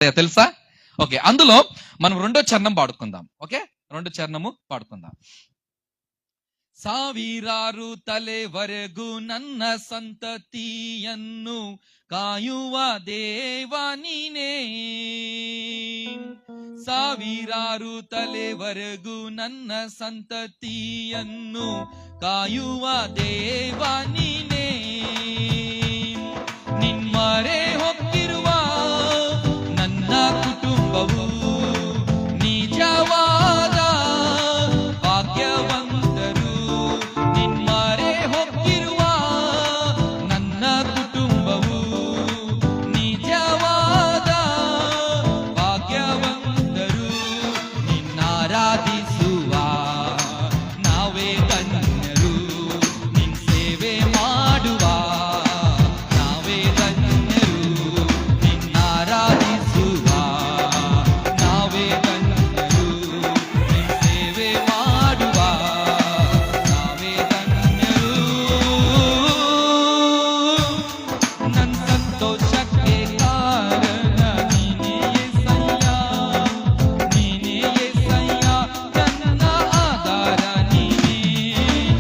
తెలుసా? ఓకే, అందులో మనం రెండో చరణం పాడుకుందాం. ఓకే, రెండో చరణము ಪಾಡ್ಕೊಂಡಾಂ. ಸಾವಿರಾರು ತಲೆವರೆಗೂ ನನ್ನ ಸಂತತಿಯನ್ನು ಕಾಯುವ ದೇವ ನೀನೇ. ಸಾವಿರಾರು ತಲೆವರೆಗೂ ನನ್ನ ಸಂತತಿಯನ್ನು ಕಾಯುವ ದೇವ ನೀನೇ. ನಿಮ್ಮರೆ ಹೊಕ್ಕಿರುವ ನನ್ನ ಕುಟುಂಬವು ನಿಜವಾದ ಭಾಗ್ಯವಂತರು. ನಿಮ್ಮರೆ ಹೊಕ್ಕಿರುವ ನನ್ನ ಕುಟುಂಬವು ನಿಜವಾದ ಭಾಗ್ಯವಂತರು. ನಿನ್ನಾರಾಧಿಸುವ ನಾವೇ ಧನ್ಯರು, ನಿನ್ನ ಸೇವೆ ಮಾಡುವ ನಾವೇ ಧನ್ಯರು. ನಿನ್ನಾರಾಧಿಸುವ ನಾವೇ ಧನ್ಯರು, ನಿನ್ನ ಸೇವೆ ಮಾಡುವ ನಾವೇ ಧನ್ಯರು. ನನ್ನ ಸಂತೋಷಕ್ಕೆ ಕಾರಣ ನೀನೇ యేసయ్య, ನೀನೇ యేసయ్య, ನನ್ನ ಆಧಾರ ನೀನೇ.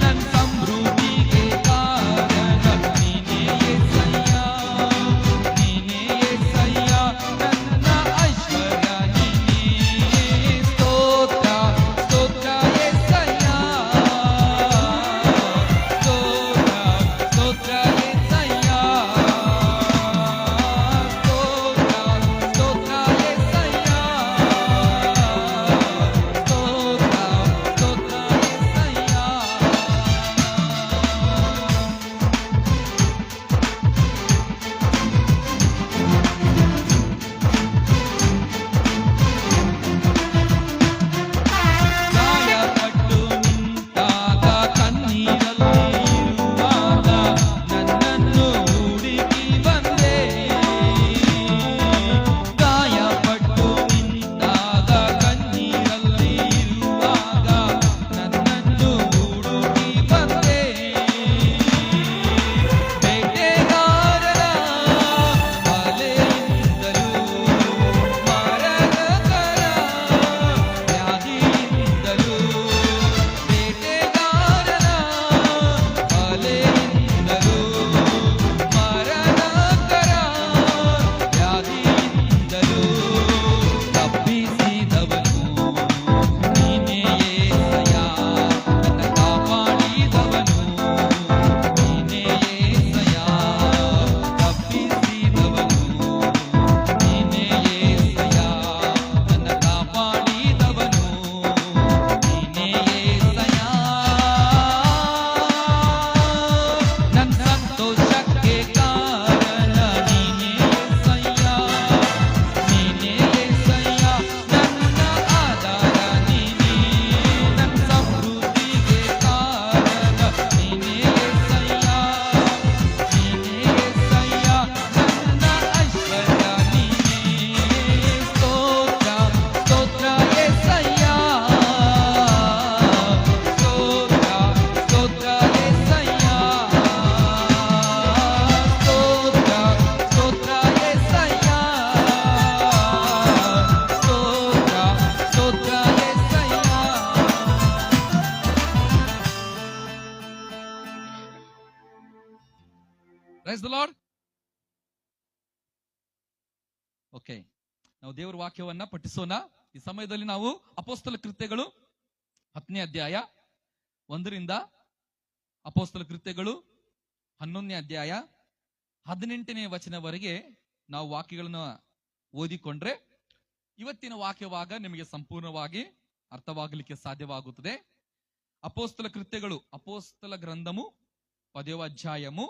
ನನ್ನ ಸಮೃದ್ಧಿಗೆ ಕಾರಣ ನೀನೇ యేసయ్య, ನೀನೇ యేసయ్య, ನನ್ನ ಐಶ್ವರ್ಯ ನೀನೇ. ಸ್ತೋತ್ರ ಸ್ತೋತ್ರ యేసయ్య, ಸ್ತೋತ್ರ ಸ್ತೋತ್ರ యేసయ్య, ಸ್ತೋತ್ರ ಸ್ತೋತ್ರ యేసయ్య, ಸ್ತೋತ್ರ ಸ್ತೋತ್ರ యేసయ్య. ಗಾಯಪಟ್ಟು ನಿಂತಾಗ ಕಣ್ಣೀರಲ್ಲಿ ಇರುವಾಗ ನನ್ನನ್ನು ಹುಡುಕಿ ಬಂದೆ. ಗಾಯಪಟ್ಟು ನಿಂತಾಗ ಕಣ್ಣೀರಲ್ಲಿ ಇರುವಾಗ ನನ್ನನ್ನು ಹುಡುಕಿ ಬಂದೆ. ಬೇಟೆಗಾರರ ಬಲೆಯಿಂದಲೂ ಮರಣಕರ ವ್ಯಾಧಿಯಿಂದಲೂ, ಬೇಟೆಗಾರರ ಬಲೆಯಿಂದಲೂ ಮರಣಕರ ವ್ಯಾಧಿಯಿಂದಲೂ ತಪ್ಪಿಸಿದವನು ನೀನೇ యేసయ్య, ನನ್ನ ಕಾಪಾಡಿದವನು ನೀನೇ యేసయ్య. ತಪ್ಪಿಸಿದವನು ನೀನೇ యేసయ్ಯ, ನನ್ನ ಕಾಪಾಡಿದವನು ನೀನೇ యేసయ్ಯ. ನನ್ನ ಸಂತೋಷಕ್ಕೆ ಕಾರಣ ನೀನೇ యేసయ్య, ನೀನೇ యేసయ్ಯ, ನನ್ನ ಆಧಾರ ನೀನೇ. ನನ್ನ ಸಮೃದ್ಧಿಗೆ ಕಾರಣ ನೀನೇ యేసయ్య, ನೀನೇ యేసయ్ಯ, ನನ್ನ ಐಶ್ವರ್ಯ ನೀನೇ. ಸ್ತೋತ್ರ ಸ್ತೋತ್ರ యేసయ్య, ಸ್ತೋತ್ರ ಸ್ತೋತ್ರ యేసయ్ಯ, ಸ್ತೋತ್ರ ಸ್ತೋತ್ರ యేసయ్ಯ, ಸ್ತೋತ್ರ ಸ್ತೋತ್ರ Yesayya. Praise the Lord. Okay, ನಾವು ದೇವರ ವಾಕ್ಯವನ್ನ ಪಠಿಸೋಣ. ಈ ಸಮಯದಲ್ಲಿ ನಾವು ಅಪೊಸ್ತಲ ಕೃತ್ಯಗಳು 10ನೇ ಅಧ್ಯಾಯ 1ರಿಂದ ಅಪೊಸ್ತಲ ಕೃತ್ಯಗಳು 11ನೇ ಅಧ್ಯಾಯ 18ನೇ ವಚನವರೆಗೆ ನಾವು ವಾಕ್ಯಗಳನ್ನ ಓದಿಕೊಂಡ್ರೆ ಇವತ್ತಿನ ವಾಕ್ಯವಾಗ ನಿಮಗೆ ಸಂಪೂರ್ಣವಾಗಿ ಅರ್ಥವಾಗಲಿಕ್ಕೆ ಸಾಧ್ಯವಾಗುತ್ತದೆ. అపోస్తల కృత్యಗಳು అపోస్తల గ్రంథము 10వ అధ్యాయము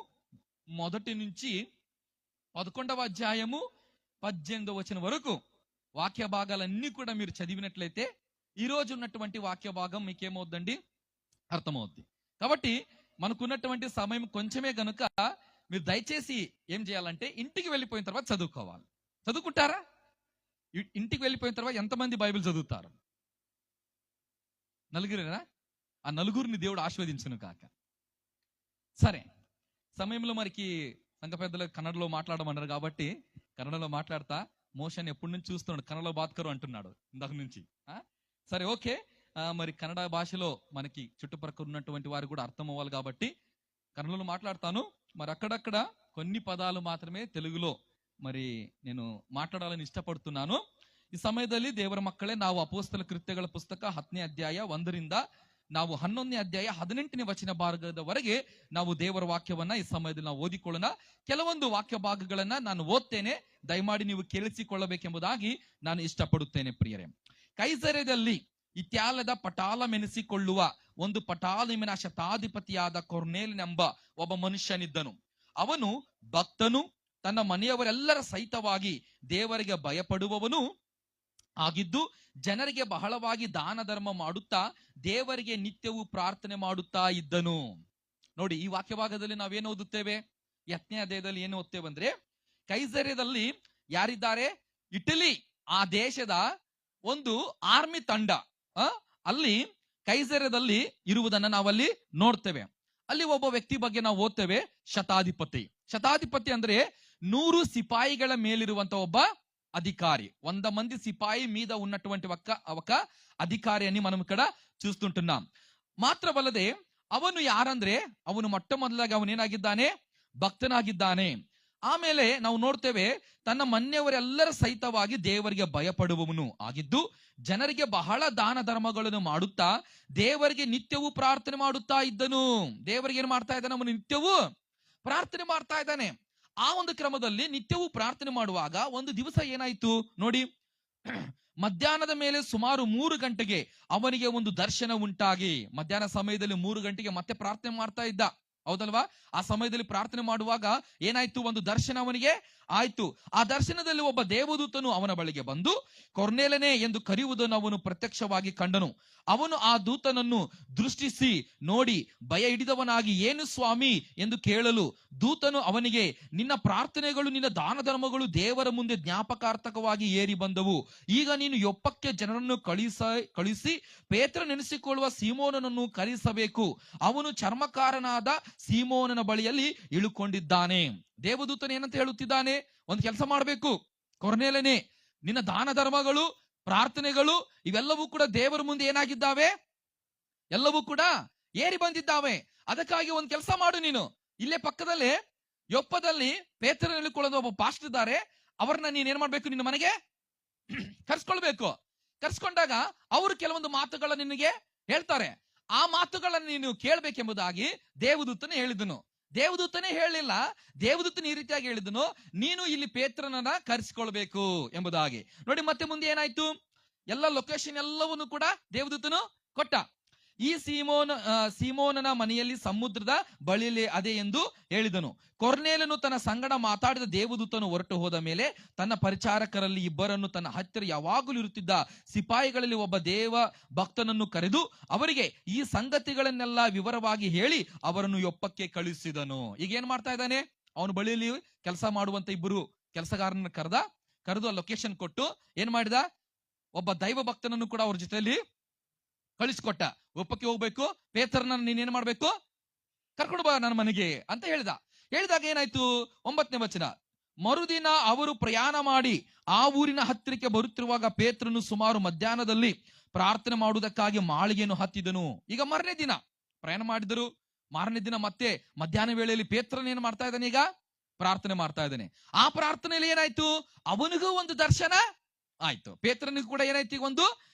మొదటి నుంచి 11వ అధ్యాయము 18వ వచనం వరకు వాక్య భాగాలన్నీ కూడా మీరు చదివినట్లయితే ఈ రోజు ఉన్నటువంటి వాక్య భాగం మీకేమవుద్దండి, అర్థమవుద్ది. కాబట్టి మనకున్నటువంటి సమయం కొంచెమే గనుక మీరు దయచేసి ఏం చేయాలంటే ఇంటికి వెళ్ళిపోయిన తర్వాత చదువుకోవాలి. చదువుకుంటారా? ఇంటికి వెళ్ళిపోయిన తర్వాత ఎంతమంది బైబిల్ చదువుతారు? నలుగురేనా? ఆ నలుగురిని దేవుడు ఆశీర్వదించును కాక. సరే, సమయంలో మరికి సంఘ పెద్దలు కన్నడలో మాట్లాడమన్నారు కాబట్టి కన్నడలో మాట్లాడతా. మోషన్ ఎప్పటి నుంచి చూస్తున్నాడు, కన్నడ బాత్కరు అంటున్నాడు ఇందాక నుంచి. సరే, ఓకే. మరి కన్నడ భాషలో మనకి చుట్టుపక్కల ఉన్నటువంటి వారు కూడా అర్థం అవ్వాలి కాబట్టి కన్నడలో మాట్లాడతాను. మరి అక్కడక్కడ కొన్ని పదాలు మాత్రమే తెలుగులో మరి నేను ಮಾತಾಡಾలని ಇಷ್ಟಪಡ್తున్నాను. ಈ ಸಮಯದಲ್ಲಿ ದೇವರ ಮಕ್ಕಳೇ, ನಾವು ಅಪೊಸ್ತಲ ಕೃತ್ಯಗಳ ಪುಸ್ತಕ 10ನೇ ಅಧ್ಯಾಯ 1ರಿಂದ ನಾವು 11ನೇ ಅಧ್ಯಾಯ 18ನೇ ವಚನ ಭಾಗದವರೆಗೆ ನಾವು ದೇವರ ವಾಕ್ಯವನ್ನ ಈ ಸಮಯದಲ್ಲಿ ನಾವು ಓದಿಕೊಳ್ಳೋಣ. ಕೆಲವೊಂದು ವಾಕ್ಯ ಭಾಗಗಳನ್ನ ನಾನು ಓದ್ತೇನೆ, ದಯಮಾಡಿ ನೀವು ಕೇಳಿಸಿಕೊಳ್ಳಬೇಕೆಂಬುದಾಗಿ ನಾನು ಇಷ್ಟಪಡುತ್ತೇನೆ. ಪ್ರಿಯರೇ, ಕೈಸರದಲ್ಲಿ ಇತ್ಯಾಲದ ಪಟಾಲಮೆನಿಸಿಕೊಳ್ಳುವ ಒಂದು ಪಟಾಲಿಮಿನ ಶತಾಧಿಪತಿಯಾದ ಕೊರ್ನೇಲನೆಂಬ ಒಬ್ಬ ಮನುಷ್ಯನಿದ್ದನು. ಅವನು ಭಕ್ತನು, ತನ್ನ ಮನೆಯವರೆಲ್ಲರ ಸಹಿತವಾಗಿ ದೇವರಿಗೆ ಭಯಪಡುವವನು ಆಗಿದ್ದು ಜನರಿಗೆ ಬಹಳವಾಗಿ ದಾನ ಧರ್ಮ ಮಾಡುತ್ತಾ ದೇವರಿಗೆ ನಿತ್ಯವೂ ಪ್ರಾರ್ಥನೆ ಮಾಡುತ್ತಾ ಇದ್ದನು. ನೋಡಿ, ಈ ವಾಕ್ಯ ಭಾಗದಲ್ಲಿ ನಾವೇನು ಓದುತ್ತೇವೆ? 7ನೇ ಅಧ್ಯಾಯದಲ್ಲಿ ಏನು ಓದ್ತೇವೆ ಅಂದ್ರೆ, ಕೈಸರ್ಯದಲ್ಲಿ ಯಾರಿದ್ದಾರೆ? ಇಟಲಿ ಆ ದೇಶದ ಒಂದು ಆರ್ಮಿ ತಂಡ ಅಲ್ಲಿ ಕೈಸರ್ಯದಲ್ಲಿ ಇರುವುದನ್ನ ನಾವಲ್ಲಿ ನೋಡ್ತೇವೆ. ಅಲ್ಲಿ ಒಬ್ಬ ವ್ಯಕ್ತಿ ಬಗ್ಗೆ ನಾವು ಓದ್ತೇವೆ, ಶತಾಧಿಪತಿ. ಶತಾಧಿಪತಿ ಅಂದ್ರೆ 100 ಸಿಪಾಯಿಗಳ ಮೇಲಿರುವಂತ ಒಬ್ಬ అధికారి. 100 మంది సిపాయి మీద ఉన్నటువంటి ఒక అధికారి అని మనం ఇక్కడ చూస్తుంటున్నాం. మాత్రవల్లదే ಅವನು ಯಾರಂದ್ರೆ, ಅವನು ಮೊಟ್ಟಮೊದಲಾಗಿ ಅವನೇನಾಗಿದ್ದಾನೆ? ಭಕ್ತನಾಗಿದ್ದಾನೆ. ಆಮೇಲೆ ನಾವು ನೋಡ್ತೇವೆ, ತನ್ನ ಮನೆಯವರೆಲ್ಲರ ಸಹಿತವಾಗಿ ದೇವರಿಗೆ ಭಯಪಡುವವನು ಆಗಿದ್ದು ಜನರಿಗೆ ಬಹಳ ದಾನ ಧರ್ಮಗಳನ್ನು ಮಾಡುತ್ತಾ ದೇವರಿಗೆ ನಿತ್ಯವೂ ಪ್ರಾರ್ಥನೆ ಮಾಡುತ್ತಾ ಇದ್ದನು. ದೇವರಿಗೆ ಏನ್ ಮಾಡ್ತಾ ಇದ್ದಾನೆ? ಅವನು ನಿತ್ಯವೂ ಪ್ರಾರ್ಥನೆ ಮಾಡ್ತಾ ಇದ್ದಾನೆ. ಆ ಒಂದು ಕ್ರಮದಲ್ಲಿ ನಿತ್ಯವೂ ಪ್ರಾರ್ಥನೆ ಮಾಡುವಾಗ ಒಂದು ದಿವಸ ಏನಾಯ್ತು ನೋಡಿ, ಮಧ್ಯಾಹ್ನದ ಮೇಲೆ ಸುಮಾರು 3 ಗಂಟೆಗೆ ಅವನಿಗೆ ಒಂದು ದರ್ಶನ ಉಂಟಾಗಿ, ಮಧ್ಯಾಹ್ನ ಸಮಯದಲ್ಲಿ 3 ಗಂಟೆಗೆ ಮತ್ತೆ ಪ್ರಾರ್ಥನೆ ಮಾಡ್ತಾ ಇದ್ದ, ಹೌದಲ್ವಾ? ಆ ಸಮಯದಲ್ಲಿ ಪ್ರಾರ್ಥನೆ ಮಾಡುವಾಗ ಏನಾಯ್ತು? ಒಂದು ದರ್ಶನ ಅವನಿಗೆ ಆಯ್ತು. ಆ ದರ್ಶನದಲ್ಲಿ ಒಬ್ಬ ದೇವದೂತನು ಅವನ ಬಳಿಗೆ ಬಂದು ಕೊರ್ನೇಲನೇ ಎಂದು ಕರೆಯುವುದನ್ನು ಅವನು ಪ್ರತ್ಯಕ್ಷವಾಗಿ ಕಂಡನು. ಅವನು ಆ ದೂತನನ್ನು ದೃಷ್ಟಿಸಿ ನೋಡಿ ಭಯ ಹಿಡಿದವನಾಗಿ, ಏನು ಸ್ವಾಮಿ ಎಂದು ಕೇಳಲು ದೂತನು ಅವನಿಗೆ, ನಿನ್ನ ಪ್ರಾರ್ಥನೆಗಳು ನಿನ್ನ ದಾನ ಧರ್ಮಗಳು ದೇವರ ಮುಂದೆ ಜ್ಞಾಪಕಾರ್ಥಕವಾಗಿ ಏರಿ ಬಂದವು. ಈಗ ನೀನು ಯೊಪ್ಪಕ್ಕೆ ಜನರನ್ನು ಕಳಿಸಿ ಪೇತ್ರ ನೆನೆಸಿಕೊಳ್ಳುವ ಸೀಮೋನನನ್ನು ಕರೆಸಬೇಕು. ಅವನು ಚರ್ಮಕಾರನಾದ ಸೀಮೋನನ ಬಳಿಯಲ್ಲಿ ಇಳುಕೊಂಡಿದ್ದಾನೆ. ದೇವದೂತನ ಏನಂತ ಹೇಳುತ್ತಿದ್ದಾನೆ? ಒಂದು ಕೆಲಸ ಮಾಡಬೇಕು ಕೊರ್ನೇಲನೇ, ನಿನ್ನ ದಾನ ಧರ್ಮಗಳು ಪ್ರಾರ್ಥನೆಗಳು ಇವೆಲ್ಲವೂ ಕೂಡ ದೇವರ ಮುಂದೆ ಏನಾಗಿದ್ದಾವೆ? ಎಲ್ಲವೂ ಕೂಡ ಏರಿ ಬಂದಿದ್ದಾವೆ. ಅದಕ್ಕಾಗಿ ಒಂದು ಕೆಲಸ ಮಾಡು, ನೀನು ಇಲ್ಲೇ ಪಕ್ಕದಲ್ಲೇ ಯೊಪ್ಪದಲ್ಲಿ ಪೇತ್ರ ನೆಲೆಕೊಳ್ಳೋದು ಒಬ್ಬ ಪಾಸ್ಟರ್ ಇದ್ದಾರೆ, ಅವ್ರನ್ನ ನೀನ್ ಏನ್ ಮಾಡ್ಬೇಕು? ನಿನ್ನ ಮನೆಗೆ ಕರ್ಸ್ಕೊಳ್ಬೇಕು. ಕರ್ಸ್ಕೊಂಡಾಗ ಅವರು ಕೆಲವೊಂದು ಮಾತುಗಳ ನಿನಗೆ ಹೇಳ್ತಾರೆ. ಆ ಮಾತುಗಳನ್ನು ನೀನು ಕೇಳ್ಬೇಕೆಂಬುದಾಗಿ ದೇವದೂತನೇ ಹೇಳಿದನು. ದೇವದೂತನೇ ಹೇಳಲಿಲ್ಲ, ದೇವದೂತನ ಈ ರೀತಿಯಾಗಿ ಹೇಳಿದನು, ನೀನು ಇಲ್ಲಿ ಪೇತ್ರನನ್ನ ಕರೆಸಿಕೊಳ್ಬೇಕು ಎಂಬುದಾಗಿ. ನೋಡಿ, ಮತ್ತೆ ಮುಂದೆ ಏನಾಯ್ತು? ಎಲ್ಲ ಲೊಕೇಶನ್ ಎಲ್ಲವನ್ನು ಕೂಡ ದೇವದೂತನು ಕೊಟ್ಟ. ಈ ಸೀಮೋನನ ಮನೆಯಲ್ಲಿ ಸಮುದ್ರದ ಬಳಿಯಲ್ಲಿ ಅದೇ ಎಂದು ಹೇಳಿದನು. ಕೊರ್ನೇಲನು ತನ್ನ ಸಂಗಡ ಮಾತಾಡಿದ ದೇವದೂತನು ಹೊರಟು ಹೋದ ಮೇಲೆ ತನ್ನ ಪರಿಚಾರಕರಲ್ಲಿ ಇಬ್ಬರನ್ನು ತನ್ನ ಹತ್ತಿರ ಯಾವಾಗಲೂ ಇರುತ್ತಿದ್ದ ಸಿಪಾಯಿಗಳಲ್ಲಿ ಒಬ್ಬ ದೇವ ಭಕ್ತನನ್ನು ಕರೆದು ಅವರಿಗೆ ಈ ಸಂಗತಿಗಳನ್ನೆಲ್ಲ ವಿವರವಾಗಿ ಹೇಳಿ ಅವರನ್ನು ಯೊಪ್ಪಕ್ಕೆ ಕಳುಹಿಸಿದನು. ಈಗ ಏನ್ ಮಾಡ್ತಾ ಇದ್ದಾನೆ? ಅವನ ಬಳಿಯಲ್ಲಿ ಕೆಲಸ ಮಾಡುವಂತ ಇಬ್ಬರು ಕೆಲಸಗಾರನ ಕರೆದು ಲೊಕೇಶನ್ ಕೊಟ್ಟು ಏನ್ ಮಾಡಿದ? ಒಬ್ಬ ದೈವ ಭಕ್ತನನ್ನು ಕೂಡ ಅವ್ರ ಜೊತೆಯಲ್ಲಿ ಕಳಿಸ್ಕೊಟ್ಟ. ಒಪ್ಪಕ್ಕೆ ಹೋಗ್ಬೇಕು, ಪೇತ್ರನ ನೀನೇನ್ ಮಾಡ್ಬೇಕು? ಕರ್ಕೊಂಡು ಬಾ ನನ್ನ ಮನೆಗೆ ಅಂತ ಹೇಳಿದಾಗ ಏನಾಯ್ತು? 9ನೇ ವಚನ, ಮರುದಿನ ಅವರು ಪ್ರಯಾಣ ಮಾಡಿ ಆ ಊರಿನ ಹತ್ತಿರಕ್ಕೆ ಬರುತ್ತಿರುವಾಗ ಪೇತ್ರನು ಸುಮಾರು ಮಧ್ಯಾಹ್ನದಲ್ಲಿ ಪ್ರಾರ್ಥನೆ ಮಾಡುವುದಕ್ಕಾಗಿ ಮಾಳಿಗೆಯನ್ನು ಹತ್ತಿದನು. ಈಗ ಮಾರನೇ ದಿನ ಪ್ರಯಾಣ ಮಾಡಿದರು. ಮಾರನೇ ದಿನ ಮತ್ತೆ ಮಧ್ಯಾಹ್ನ ವೇಳೆಯಲ್ಲಿ ಪೇತ್ರನ ಏನ್ ಮಾಡ್ತಾ ಇದ್ದಾನೆ? ಈಗ ಪ್ರಾರ್ಥನೆ ಮಾಡ್ತಾ ಇದ್ದಾನೆ. ಆ ಪ್ರಾರ್ಥನೆಯಲ್ಲಿ ಏನಾಯ್ತು? ಅವನಿಗೂ ಒಂದು ದರ್ಶನ ಆಯ್ತು, ಪೇತ್ರನಿಗೂ ಕೂಡ ಏನಾಯ್ತು? ಈಗ ಒಂದು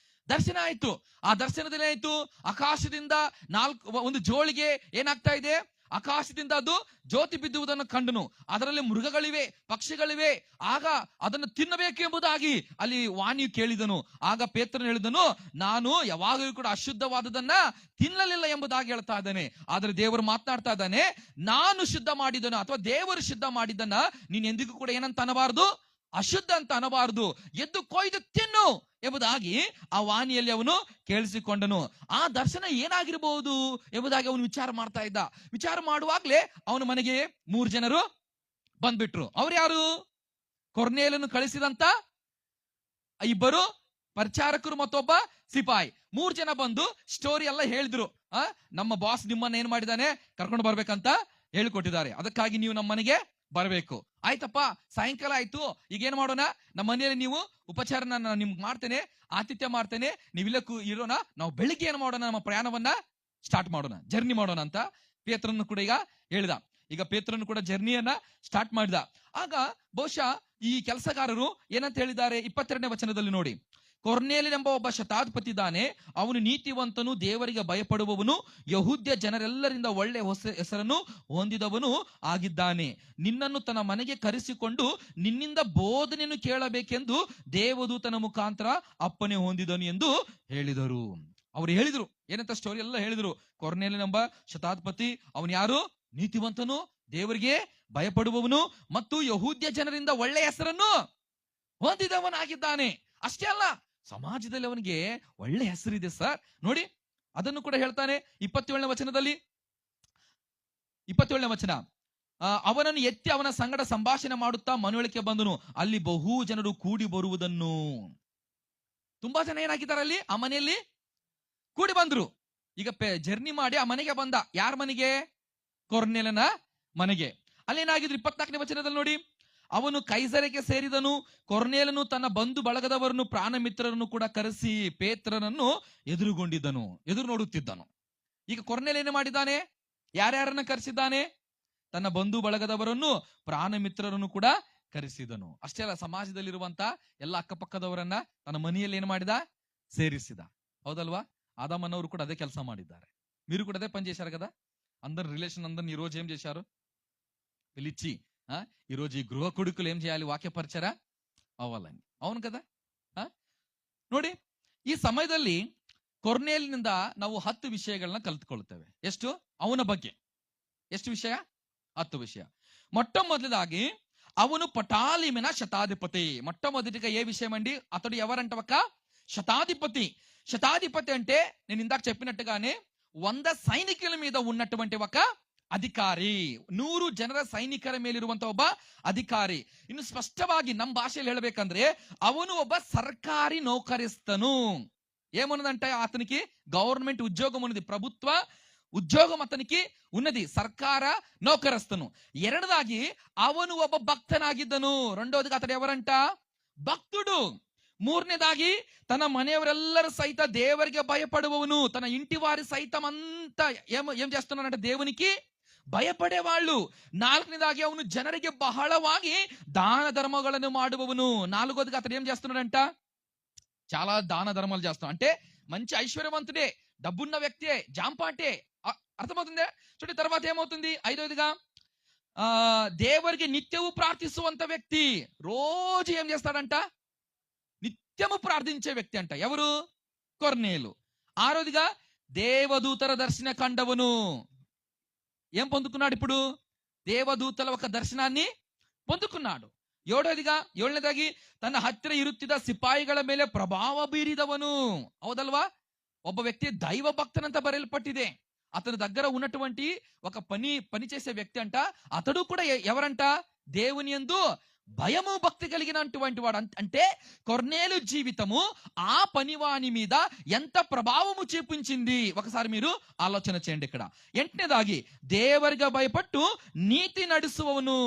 ದರ್ಶನ ಆಯ್ತು. ಆ ದರ್ಶನದಲ್ಲಿ ಏನಾಯ್ತು? ಆಕಾಶದಿಂದ ಒಂದು ಜೋಳಿಗೆ ಏನಾಗ್ತಾ ಇದೆ? ಆಕಾಶದಿಂದ ಅದು ಜ್ಯೋತಿ ಬಿದ್ದುವುದನ್ನು ಕಂಡನು. ಅದರಲ್ಲಿ ಮೃಗಗಳಿವೆ, ಪಕ್ಷಿಗಳಿವೆ. ಆಗ ಅದನ್ನು ತಿನ್ನಬೇಕು ಎಂಬುದಾಗಿ ಅಲ್ಲಿ ವಾಣಿಯು ಕೇಳಿದನು. ಆಗ ಪೇತ್ರನು ಹೇಳಿದನು, ನಾನು ಯಾವಾಗಲೂ ಕೂಡ ಅಶುದ್ಧವಾದದನ್ನ ತಿನ್ನಲಿಲ್ಲ ಎಂಬುದಾಗಿ ಹೇಳ್ತಾ ಇದ್ದಾನೆ. ಆದ್ರೆ ದೇವರು ಮಾತನಾಡ್ತಾ ಇದ್ದಾನೆ, ನಾನು ಶುದ್ಧ ಮಾಡಿದನು ಅಥವಾ ದೇವರು ಶುದ್ಧ ಮಾಡಿದ್ದನ್ನ ನೀನ್ ಎಂದಿಗೂ ಕೂಡ ಏನಂತ ಅನ್ನಬಾರದು? ಅಶುದ್ಧ ಅಂತ ಅನ್ನಬಾರದು, ಎದ್ದು ಕೊಯ್ದು ತಿನ್ನು ಎಂಬುದಾಗಿ ಆ ವಾಣಿಯಲ್ಲಿ ಅವನು ಕೇಳಿಸಿಕೊಂಡನು. ಆ ದರ್ಶನ ಏನಾಗಿರಬಹುದು ಎಂಬುದಾಗಿ ಅವನು ವಿಚಾರ ಮಾಡ್ತಾ ಇದ್ದ. ವಿಚಾರ ಮಾಡುವಾಗ್ಲೇ ಅವನ ಮನೆಗೆ 3 ಜನರು ಬಂದ್ಬಿಟ್ರು. ಅವ್ರು ಯಾರು? ಕೊರ್ನೇಲನು ಕಳಿಸಿದಂತ ಇಬ್ಬರು ಪರಿಚಾರಕರು ಮತ್ತೊಬ್ಬ ಸಿಪಾಯಿ. 3 ಜನ ಬಂದು ಸ್ಟೋರಿ ಎಲ್ಲ ಹೇಳಿದ್ರು. ನಮ್ಮ ಬಾಸ್ ನಿಮ್ಮನ್ನ ಏನ್ ಮಾಡಿದಾನೆ? ಕರ್ಕೊಂಡು ಬರ್ಬೇಕಂತ ಹೇಳಿಕೊಟ್ಟಿದ್ದಾರೆ. ಅದಕ್ಕಾಗಿ ನೀವು ನಮ್ಮ ಮನೆಗೆ ಬರಬೇಕು. ಆಯ್ತಪ್ಪ, ಸಾಯಂಕಾಲ ಆಯ್ತು, ಈಗ ಏನ್ ಮಾಡೋಣ, ನಮ್ಮ ಮನೆಯಲ್ಲಿ ನೀವು ಉಪಚಾರನ ನಿಮ್ಗೆ ಮಾಡ್ತೇನೆ, ಆತಿಥ್ಯ ಮಾಡ್ತೇನೆ, ನೀವಿಲ್ಲ ಇರೋಣ, ನಾವು ಬೆಳಿಗ್ಗೆ ಏನ್ ಮಾಡೋಣ, ನಮ್ಮ ಪ್ರಯಾಣವನ್ನ ಸ್ಟಾರ್ಟ್ ಮಾಡೋಣ, ಜರ್ನಿ ಮಾಡೋಣ ಅಂತ ಪೇತ್ರನು ಕೂಡ ಈಗ ಹೇಳಿದ. ಈಗ ಪೇತ್ರನು ಕೂಡ ಜರ್ನಿಯನ್ನ ಸ್ಟಾರ್ಟ್ ಮಾಡಿದ. ಆಗ ಬಹುಶಃ ಈ ಕೆಲಸಗಾರರು ಏನಂತ ಹೇಳಿದ್ದಾರೆ 22ನೇ ವಚನದಲ್ಲಿ ನೋಡಿ. ಕೊರ್ನೇಲಿಯನೆಂಬ ಒಬ್ಬ ಶತಾಧಿಪತಿ ಇದ್ದಾನೆ, ಅವನು ನೀತಿವಂತನು, ದೇವರಿಗೆ ಭಯಪಡುವವನು, ಯಹೂದ್ಯ ಜನರೆಲ್ಲರಿಂದ ಒಳ್ಳೆ ಹೆಸರನ್ನು ಹೊಂದಿದವನು ಆಗಿದ್ದಾನೆ. ನಿನ್ನನ್ನು ತನ್ನ ಮನೆಗೆ ಕರೆಸಿಕೊಂಡು ನಿನ್ನಿಂದ ಬೋಧನೆಯನ್ನು ಕೇಳಬೇಕೆಂದು ದೇವದೂತನ ಮುಖಾಂತರ ಅಪ್ಪನೆ ಹೊಂದಿದನು ಎಂದು ಹೇಳಿದರು. ಅವ್ರು ಹೇಳಿದ್ರು, ಏನಂತ ಸ್ಟೋರಿ ಎಲ್ಲ ಹೇಳಿದ್ರು. ಕೊರ್ನೇಲಿಯನೆಂಬ ಶತಾಧಿಪತಿ, ಅವನು ಯಾರು? ನೀತಿವಂತನು, ದೇವರಿಗೆ ಭಯಪಡುವವನು ಮತ್ತು ಯಹೂದ್ಯ ಜನರಿಂದ ಒಳ್ಳೆ ಹೆಸರನ್ನು ಹೊಂದಿದವನಾಗಿದ್ದಾನೆ. ಅಷ್ಟೇ ಅಲ್ಲ, ಸಮಾಜದಲ್ಲಿ ಅವನಿಗೆ ಒಳ್ಳೆ ಹೆಸರಿದೆ ಸರ್. ನೋಡಿ, ಅದನ್ನು ಕೂಡ ಹೇಳ್ತಾನೆ 27ನೇ ವಚನದಲ್ಲಿ. 27ನೇ ವಚನ, ಅವನನ್ನು ಎತ್ತಿ ಅವನ ಸಂಗಡ ಸಂಭಾಷಣೆ ಮಾಡುತ್ತಾ ಮನೆಯೊಳಕ್ಕೆ ಬಂದನು. ಅಲ್ಲಿ ಬಹು ಜನರು ಕೂಡಿ ಬರುವುದನ್ನು, ತುಂಬಾ ಜನ ಏನಾಗಿದ್ದಾರೆ ಅಲ್ಲಿ ಆ ಮನೆಯಲ್ಲಿ ಕೂಡಿ ಬಂದ್ರು. ಈಗ ಜರ್ನಿ ಮಾಡಿ ಆ ಮನೆಗೆ ಬಂದ. ಯಾರ ಮನೆಗೆ? ಕೊರ್ನೇಲನ ಮನೆಗೆ. ಅಲ್ಲೇನಾಗಿದ್ರು 24ನೇ ವಚನದಲ್ಲಿ ನೋಡಿ, ಅವನು ಕೈಸರಿಗೆ ಸೇರಿದನು. ಕೊರ್ನೇಲನು ತನ್ನ ಬಂಧು ಬಳಗದವರನ್ನು, ಪ್ರಾಣ ಮಿತ್ರರನ್ನು ಕೂಡ ಕರೆಸಿ ಪೇತ್ರನನ್ನು ಎದುರು ನೋಡುತ್ತಿದ್ದನು. ಈಗ ಕೊರ್ನೇಲ ಏನು ಮಾಡಿದ್ದಾನೆ? ಯಾರ್ಯಾರನ್ನ ಕರೆಸಿದ್ದಾನೆ? ತನ್ನ ಬಂಧು ಬಳಗದವರನ್ನು, ಪ್ರಾಣ ಮಿತ್ರರನ್ನು ಕೂಡ ಕರೆಸಿದನು. ಅಷ್ಟೇ ಅಲ್ಲ, ಸಮಾಜದಲ್ಲಿರುವಂತ ಎಲ್ಲ ಅಕ್ಕಪಕ್ಕದವರನ್ನ ತನ್ನ ಮನೆಯಲ್ಲಿ ಏನು ಮಾಡಿದ? ಸೇರಿಸಿದ. హౌదల్వా? ఆదామన్నವರು కూడా అదే ಕೆಲಸ ಮಾಡಿದ್ದಾರೆ. మీరు కూడా అదే పని చేశారు కదా. అందరు రిలేషన్ అందరిని ఈ రోజు ఏం చేశారు? పిలిచి ఈ రోజు ఈ గృహ కొడుకులు ఏం చేయాలి? వాక్య పరిచయ అవ్వాలని. అవును కదా. ನೋಡಿ, ಈ ಸಮಯದಲ್ಲಿ ಕೊರ್ನೇಲಿನಿಂದ ನಾವು 10 ವಿಷಯಗಳನ್ನ ಕಲಿತುಕೊಳ್ಳುತ್ತೇವೆ. ಎಷ್ಟು? ಅವನ ಬಗ್ಗೆ ಎಷ್ಟು ವಿಷಯ? 10 విషయ. మొట్టమొదటిదాಗಿ ಅವನು పటాలిమిన శతాధిపతి. మొట్టమొదటిగా ఏ విషయం అండి? అతడు ఎవరంట? ఒక శతాధిపతి. శతాధిపతి అంటే నేను ఇందాక చెప్పినట్టుగానే 100 సైనికుల మీద ఉన్నటువంటి ఒక ಅಧಿಕಾರಿ, 100 ಜನರ ಸೈನಿಕರ ಮೇಲಿರುವಂತಹ ಒಬ್ಬ ಅಧಿಕಾರಿ. ಇನ್ನು ಸ್ಪಷ್ಟವಾಗಿ ನಮ್ಮ ಭಾಷೆಯಲ್ಲಿ ಹೇಳಬೇಕಂದ್ರೆ ಅವನು ಒಬ್ಬ ಸರ್ಕಾರಿ ನೌಕರಿಸ್ತನು. ఏమన్నదంటే అతనికి గవర్నమెంట్ ఉద్యోగం ఉన్నది, ప్రభుత్వ ఉద్యోగం అతనికి ఉన్నది, సర్కార నౌకరస్తను. ಎರಡದಾಗಿ ಅವನು ಒಬ್ಬ ಭಕ್ತನಾಗಿದ್ದನು. రెండోదిగా అతడు ఎవరంట? ಭಕ್తుడు. ಮೂರನೇದಾಗಿ ತನ್ನ ಮನೆಯವರೆಲ್ಲರೂ ಸಹಿತ ದೇವರಿಗೆ ಭಯಪಡುವವನು. ತನ್ನ ఇంటి వారి సైతం అంతా ఏం చేస్తున్నాడంటే దేవునికి ಭಯಪಡೇವಾళ్ళు. ನಾಲ್ಕನೇದಾಗಿ ಅವನು ಜನರಿಗೆ ಬಹಳವಾಗಿ ದಾನ ಧರ್ಮಗಳನ್ನು ಮಾಡುವವನು. నాలుగోదిగా అతడు ఏం చేస్తున్నాడంట? చాలా దాన ధర్మాలు చేస్తాం. అంటే మంచి ఐశ్వర్యవంతుడే, డబ్బున్న వ్యక్తే, జాంపాటే. అర్థమవుతుందే? చూడండి, తర్వాత ఏమవుతుంది? ఐదోదిగా దేవుడికి నిత్యము ప్రార్థిస్తువంత వ్యక్తి. రోజు ఏం చేస్తాడంట? నిత్యము ప్రార్థించే వ్యక్తి అంట. ఎవరు? కొర్నేలు. ఆరోదిగా దేవదూతల దర్శన కండవను. ఏం పొందుకున్నాడు ఇప్పుడు? ದೇವದೂತల ఒక దర్శనాన్ని పొందుకున్నాడు. ಏಳನೇದಾಗಿ ತನ್ನ ಹತ್ತಿರ ಇರುತ್ತಿದ್ದ ಸಿಪಾಯಿಗಳ ಮೇಲೆ ಪ್ರಭಾವ ಬೀರಿದವನು. ಹೌದಲ್ವಾ? ಒಬ್ಬ ವ್ಯಕ್ತಿ దైవ భక్తనంత బరెల్పట్టిదే. అతని దగ్గర ఉన్నటువంటి ఒక పని చేసే వ్యక్తి అంట. అతడు కూడా ఎవరంట? దేవుని యందు భయము భక్తి కలిగినటువంటి వాడు. అంటే కొర్నేలు జీవితము ఆ పనివాని మీద ఎంత ప్రభావము చూపించింది ఒకసారి మీరు ఆలోచన చేయండి. ఇక్కడ ఎంటనేదాగి దేవరికి భయపట్టు నీతి నడుಸುವವನು.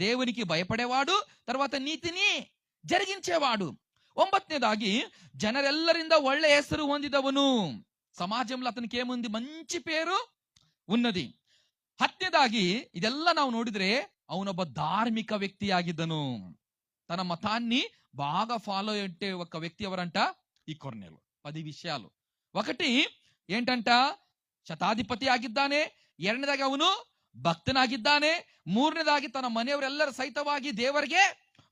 దేవునికి భయపడేవాడు, తర్వాత నీతిని జరిగించేవాడు. 9ನೇದಾಗಿ ಜನರೆಲ್ಲರಿಂದ ಒಳ್ಳೆ ಹೆಸರು ಹೊಂದಿದವನು. సమాజంలో అతనికి ఏముంది? మంచి పేరు ఉన్నది. 10ನೇದಾಗಿ ಇದೆಲ್ಲ ನಾವು ನೋಡಿದ್ರೆ ಅವನೊಬ್ಬ ಧಾರ್ಮಿಕ వ్యక్తిಯಾಗಿದ್ದನು. తన మతాన్ని బాగా ఫాలో అయ్యే ఒక వ్యక్తి ఎవరంట? ఈ కొర్నేలు. 10 విషయాలు. ఒకటి ఏంటంట? ಶತಾಧಿಪತಿ ಆಗಿದ್ದಾನೆ. ಎರಡನೇದಾಗಿ ಅವನು ಭಕ್ತನಾಗಿದ್ದಾನೆ. ಮೂರನೇದಾಗಿ ತನ್ನ ಮನೆಯವರೆಲ್ಲರ ಸಹಿತವಾಗಿ ದೇವರಿಗೆ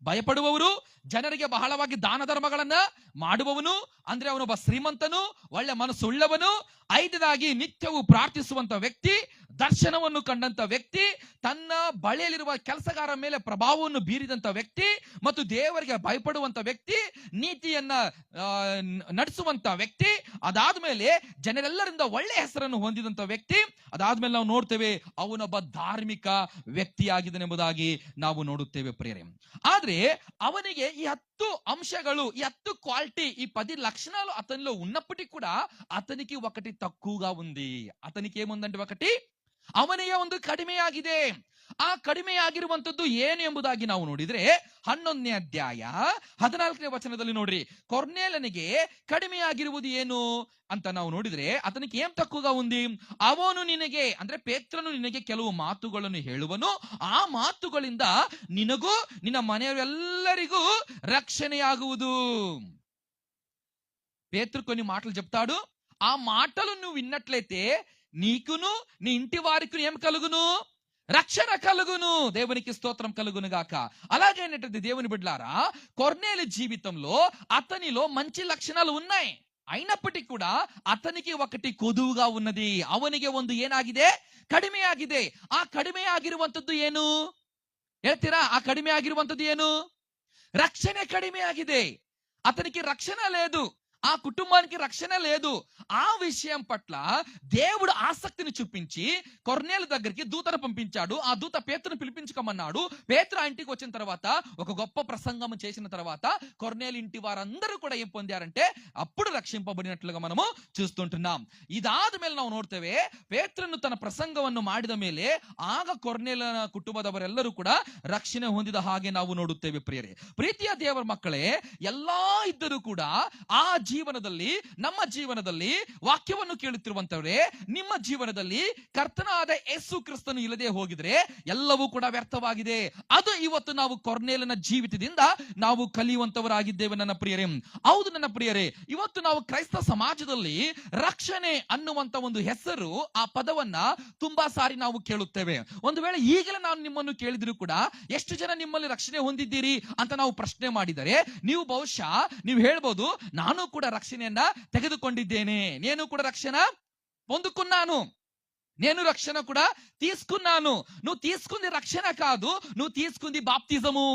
ಭಯಪಡುವವರು, ಜನರಿಗೆ ಬಹಳವಾಗಿ ದಾನ ಧರ್ಮಗಳನ್ನ ಮಾಡುವವನು. ಅಂದ್ರೆ ಅವನೊಬ್ಬ ಶ್ರೀಮಂತನು, ಒಳ್ಳೆ ಮನಸ್ಸುಳ್ಳವನು. 5ನೇದಾಗಿ ನಿತ್ಯವೂ ಪ್ರಾರ್ಥಿಸುವಂತ ವ್ಯಕ್ತಿ, ದರ್ಶನವನ್ನು ಕಂಡಂತ ವ್ಯಕ್ತಿ, ತನ್ನ ಬಳಿಯಲ್ಲಿರುವ ಕೆಲಸಗಾರ ಮೇಲೆ ಪ್ರಭಾವವನ್ನು ಬೀರಿದಂತ ವ್ಯಕ್ತಿ, ಮತ್ತು ದೇವರಿಗೆ ಭಯಪಡುವಂತ ವ್ಯಕ್ತಿ, ನೀತಿಯನ್ನ ನಡೆಸುವಂತ ವ್ಯಕ್ತಿ. ಅದಾದ್ಮೇಲೆ ಜನರೆಲ್ಲರಿಂದ ಒಳ್ಳೆ ಹೆಸರನ್ನು ಹೊಂದಿದಂತ ವ್ಯಕ್ತಿ. ಅದಾದ್ಮೇಲೆ ನಾವು ನೋಡ್ತೇವೆ ಅವನೊಬ್ಬ ಧಾರ್ಮಿಕ ವ್ಯಕ್ತಿಯಾಗಿದ್ದಾನೆಂಬುದಾಗಿ ನಾವು ನೋಡುತ್ತೇವೆ ಪ್ರಿಯರೇ. ಆದ್ರೆ ಅವನಿಗೆ ಈ 10 అంశాలు, ఈ 10 క్వాలిటీ, ఈ 10 లక్షణాలు అతనిలో ఉన్నప్పటికీ కూడా అతనికి ఒకటి తక్కువగా ఉంది. అతనికి ఏముందంటే ఒకటి ಅವನಿಗೆ ಒಂದು ಕಡಿಮೆಯಾಗಿದೆ. ಆ ಕಡಿಮೆಯಾಗಿರುವಂತದ್ದು ಏನು ಎಂಬುದಾಗಿ ನಾವು ನೋಡಿದ್ರೆ 11ನೇ ಅಧ್ಯಾಯ 14ನೇ ವಚನದಲ್ಲಿ ನೋಡ್ರಿ, ಕೊರ್ನೇಲನಿಗೆ ಕಡಿಮೆಯಾಗಿರುವುದು ಏನು ಅಂತ ನಾವು ನೋಡಿದ್ರೆ అతనికి ఏం తక్కువగా ఉంది, ಅವನು ನಿನಗೆ ಅಂದ್ರೆ ಪೇತ್ರನು ನಿನಗೆ ಕೆಲವು ಮಾತುಗಳನ್ನು ಹೇಳುವನು, ಆ ಮಾತುಗಳಿಂದ ನಿನಗೂ ನಿನ್ನ మನೆಯವರೆಲ್ಲರಿಗೂ రక్షణయాగుವುದು. పేతురు కొన్ని మాటలు చెప్తాడు, ఆ మాటలు నువ్వు విన్నట్లయితే నీకును నీ ఇంటి వారికి ఏం కలుగును, రక్షణ కలుగును. దేవునికి స్తోత్రం కలుగును గాక. అలాగైనటువంటి దేవుని బిడ్డలారా, కొర్నేలు జీవితంలో అతనిలో మంచి లక్షణాలు ఉన్నాయి. అయినప్పటికీ కూడా అతనికి ఒకటి కొదువుగా ఉన్నది. ಅವನಿಗೆ ಒಂದು ಏನಾಗಿದೆ, ಕಡಿಮೆ ಆಗಿದೆ. ಆ ಕಡಿಮೆ ಆಗಿರುವಂತದ್ದು ಏನು ಹೇಳ್ತೀರಾ? ಆ ಕಡಿಮೆ ಆಗಿರುವಂತದ್ದು ಏನು? రక్షణ కడిమే ఆಗಿದೆ. అతనికి రక్షణ లేదు, ఆ కుటుంబానికి రక్షణ లేదు. ఆ విషయం పట్ల దేవుడు ఆసక్తిని చూపించి కొర్నేలు దగ్గరికి దూతను పంపించాడు. ఆ దూత పేతురును పిలిపించుకోమన్నాడు. పేతురు ఆ ఇంటికి వచ్చిన తర్వాత ఒక గొప్ప ప్రసంగం చేసిన తర్వాత కొర్నేలు ఇంటి వారందరూ కూడా ఏం పొందారంటే అప్పుడు రక్షింపబడినట్లుగా మనము చూస్తుంటున్నాం. ಇದಾದ ಮೇಲೆ ನಾವು ನೋಡ್ತೇವೆ, ಪೇತ್ರನು ತನ್ನ ಪ್ರಸಂಗವನ್ನು ಮಾಡಿದ ಮೇಲೆ ಆಗ ಕೊರ್ನೇಲನ ಕುಟುಂಬದವರೆಲ್ಲರೂ ಕೂಡ ರಕ್ಷಣೆ ಹೊಂದಿದ ಹಾಗೆ ನಾವು ನೋಡುತ್ತೇವೆ. ಪ್ರಿಯರೇ, ಪ್ರೀತಿಯ ದೇವರ ಮಕ್ಕಳೇ, ಎಲ್ಲಾ ಇದ್ದರೂ ಕೂಡ ಆ ಜೀವನದಲ್ಲಿ, ನಮ್ಮ ಜೀವನದಲ್ಲಿ ವಾಕ್ಯವನ್ನು ಕೇಳುತ್ತಿರುವಂತವರೇ, ನಿಮ್ಮ ಜೀವನದಲ್ಲಿ ಕರ್ತನಾದ ಯೇಸು ಕ್ರಿಸ್ತನು ಇಲ್ಲದೆ ಹೋಗಿದ್ರೆ ಎಲ್ಲವೂ ಕೂಡ ವ್ಯರ್ಥವಾಗಿದೆ. ಅದು ಇವತ್ತು ನಾವು ಕೊರ್ನೇಲನ ಜೀವಿತದಿಂದ ನಾವು ಕಲಿಯುವಂತವರಾಗಿದ್ದೇವೆ ನನ್ನ ಪ್ರಿಯರೇ. ಹೌದು ನನ್ನ ಪ್ರಿಯರೇ, ಇವತ್ತು ನಾವು ಕ್ರೈಸ್ತ ಸಮಾಜದಲ್ಲಿ ರಕ್ಷಣೆ ಅನ್ನುವಂತ ಒಂದು ಹೆಸರು, ಆ ಪದವನ್ನ ತುಂಬಾ ಸಾರಿ ನಾವು ಕೇಳುತ್ತೇವೆ. ಒಂದು ವೇಳೆ ಈಗಲೇ ನಾನು ನಿಮ್ಮನ್ನು ಕೇಳಿದ್ರು ಕೂಡ ಎಷ್ಟು ಜನ ನಿಮ್ಮಲ್ಲಿ ರಕ್ಷಣೆ ಹೊಂದಿದ್ದೀರಿ ಅಂತ ನಾವು ಪ್ರಶ್ನೆ ಮಾಡಿದರೆ ನೀವು ಬಹುಶಃ ನೀವು ಹೇಳ್ಬೋದು, ನಾನು ಕೂಡ రక్షణయನ್ನ తెగదుకొండిದ್ದೇನೆ, నేను కూడా రక్షణ పొందుకున్నాను, నేను రక్షణ కూడా తీసుకున్నాను. నువ్వు తీసుకుంది రక్షణ కాదు, నువ్వు తీసుకుంది బాప్తిజము.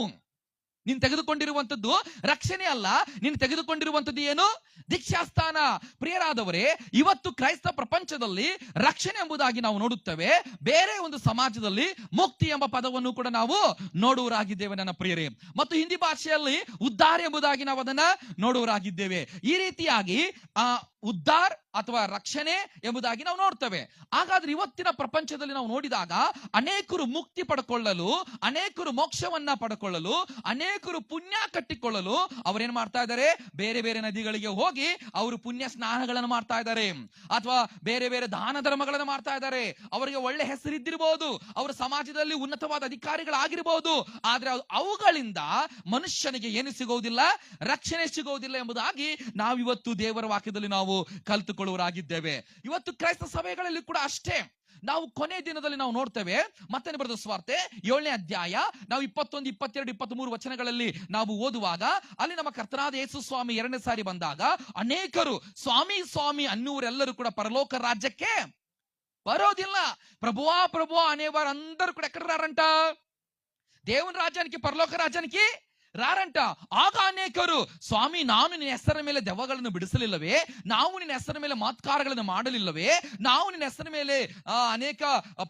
ನೀನು ತೆಗೆದುಕೊಂಡಿರುವಂತದ್ದು ರಕ್ಷಣೆ ಅಲ್ಲ, ನೀನು ತೆಗೆದುಕೊಂಡಿರುವಂತದ್ದು ಏನು? ದೀಕ್ಷಾಸ್ಥಾನ. ಪ್ರಿಯರಾದವರೇ, ಇವತ್ತು ಕ್ರೈಸ್ತ ಪ್ರಪಂಚದಲ್ಲಿ ರಕ್ಷಣೆ ಎಂಬುದಾಗಿ ನಾವು ನೋಡುತ್ತೇವೆ, ಬೇರೆ ಒಂದು ಸಮಾಜದಲ್ಲಿ ಮುಕ್ತಿ ಎಂಬ ಪದವನ್ನು ಕೂಡ ನಾವು ನೋಡುವರಾಗಿದ್ದೇವೆ ನನ್ನ ಪ್ರಿಯರೇ. ಮತ್ತು ಹಿಂದಿ ಭಾಷೆಯಲ್ಲಿ ಉದ್ಧಾರ ಎಂಬುದಾಗಿ ನಾವು ಅದನ್ನ ನೋಡುವರಾಗಿದ್ದೇವೆ. ಈ ರೀತಿಯಾಗಿ ಉದ್ಧಾರ್ ಅಥವಾ ರಕ್ಷಣೆ ಎಂಬುದಾಗಿ ನಾವು ನೋಡ್ತೇವೆ. ಹಾಗಾದ್ರೆ ಇವತ್ತಿನ ಪ್ರಪಂಚದಲ್ಲಿ ನಾವು ನೋಡಿದಾಗ ಅನೇಕರು ಮುಕ್ತಿ ಪಡ್ಕೊಳ್ಳಲು, ಅನೇಕರು ಮೋಕ್ಷವನ್ನ ಪಡ್ಕೊಳ್ಳಲು, ಅನೇಕರು ಪುಣ್ಯ ಕಟ್ಟಿಕೊಳ್ಳಲು ಅವರೇನ್ ಮಾಡ್ತಾ ಇದ್ದಾರೆ, ಬೇರೆ ಬೇರೆ ನದಿಗಳಿಗೆ ಹೋಗಿ ಅವರು ಪುಣ್ಯ ಸ್ನಾನಗಳನ್ನು ಮಾಡ್ತಾ ಇದ್ದಾರೆ, ಅಥವಾ ಬೇರೆ ಬೇರೆ ದಾನ ಧರ್ಮಗಳನ್ನು ಮಾಡ್ತಾ ಇದ್ದಾರೆ. ಅವರಿಗೆ ಒಳ್ಳೆ ಹೆಸರಿದ್ದಿರಬಹುದು, ಅವರ ಸಮಾಜದಲ್ಲಿ ಉನ್ನತವಾದ ಅಧಿಕಾರಿಗಳಾಗಿರಬಹುದು, ಆದ್ರೆ ಅವುಗಳಿಂದ ಮನುಷ್ಯನಿಗೆ ಏನು ಸಿಗೋದಿಲ್ಲ, ರಕ್ಷಣೆ ಸಿಗೋದಿಲ್ಲ ಎಂಬುದಾಗಿ ನಾವಿವತ್ತು ದೇವರ ವಾಕ್ಯದಲ್ಲಿ ನಾವು ಕಲಿತುಕೊಳ್ಳುವರಾಗಿದ್ದೇವೆ. ಇವತ್ತು ಕ್ರೈಸ್ತ ಸಭೆಗಳಲ್ಲಿ ಕೂಡ ಅಷ್ಟೇ. ನಾವು ಕೊನೆ ದಿನದಲ್ಲಿ ನಾವು ನೋಡ್ತೇವೆ, ಮತ್ತೆ ಬರೆದ ಸುವಾರ್ತೆ 7ನೇ ಅಧ್ಯಾಯ ನಾವು 21, 22, 23 ವಚನಗಳಲ್ಲಿ ನಾವು ಓದುವಾಗ ಅಲ್ಲಿ ನಮ್ಮ ಕರ್ತನಾದ ಯೇಸು ಸ್ವಾಮಿ 2ನೇ ಸಾರಿ ಬಂದಾಗ ಅನೇಕರು ಸ್ವಾಮಿ ಸ್ವಾಮಿ ಅನ್ನುವರೆಲ್ಲರೂ ಕೂಡ ಪರಲೋಕ ರಾಜ್ಯಕ್ಕೆ ಬರೋದಿಲ್ಲ. ప్రభువా ప్రభువా అనేవారు అందరూ కూడా ఎక్కడ రారంట? దేవుని రాజ్యానికి, పరలోక రాజ్యానికి ರಾರಂಟ. ಆಗ ಅನೇಕರು, ಸ್ವಾಮಿ ನಾನು ನಿನ್ನ ಹೆಸರ ಮೇಲೆ ದೆವ್ವಗಳನ್ನು ಬಿಡಿಸಲಿಲ್ಲವೇ, ನಾವು ನಿನ್ನ ಹೆಸರ ಮೇಲೆ ಮಾತ್ಕಾರಗಳನ್ನು ಮಾಡಲಿಲ್ಲವೇ, ನಾವು ನಿನ್ನ ಹೆಸರ ಮೇಲೆ ಅನೇಕ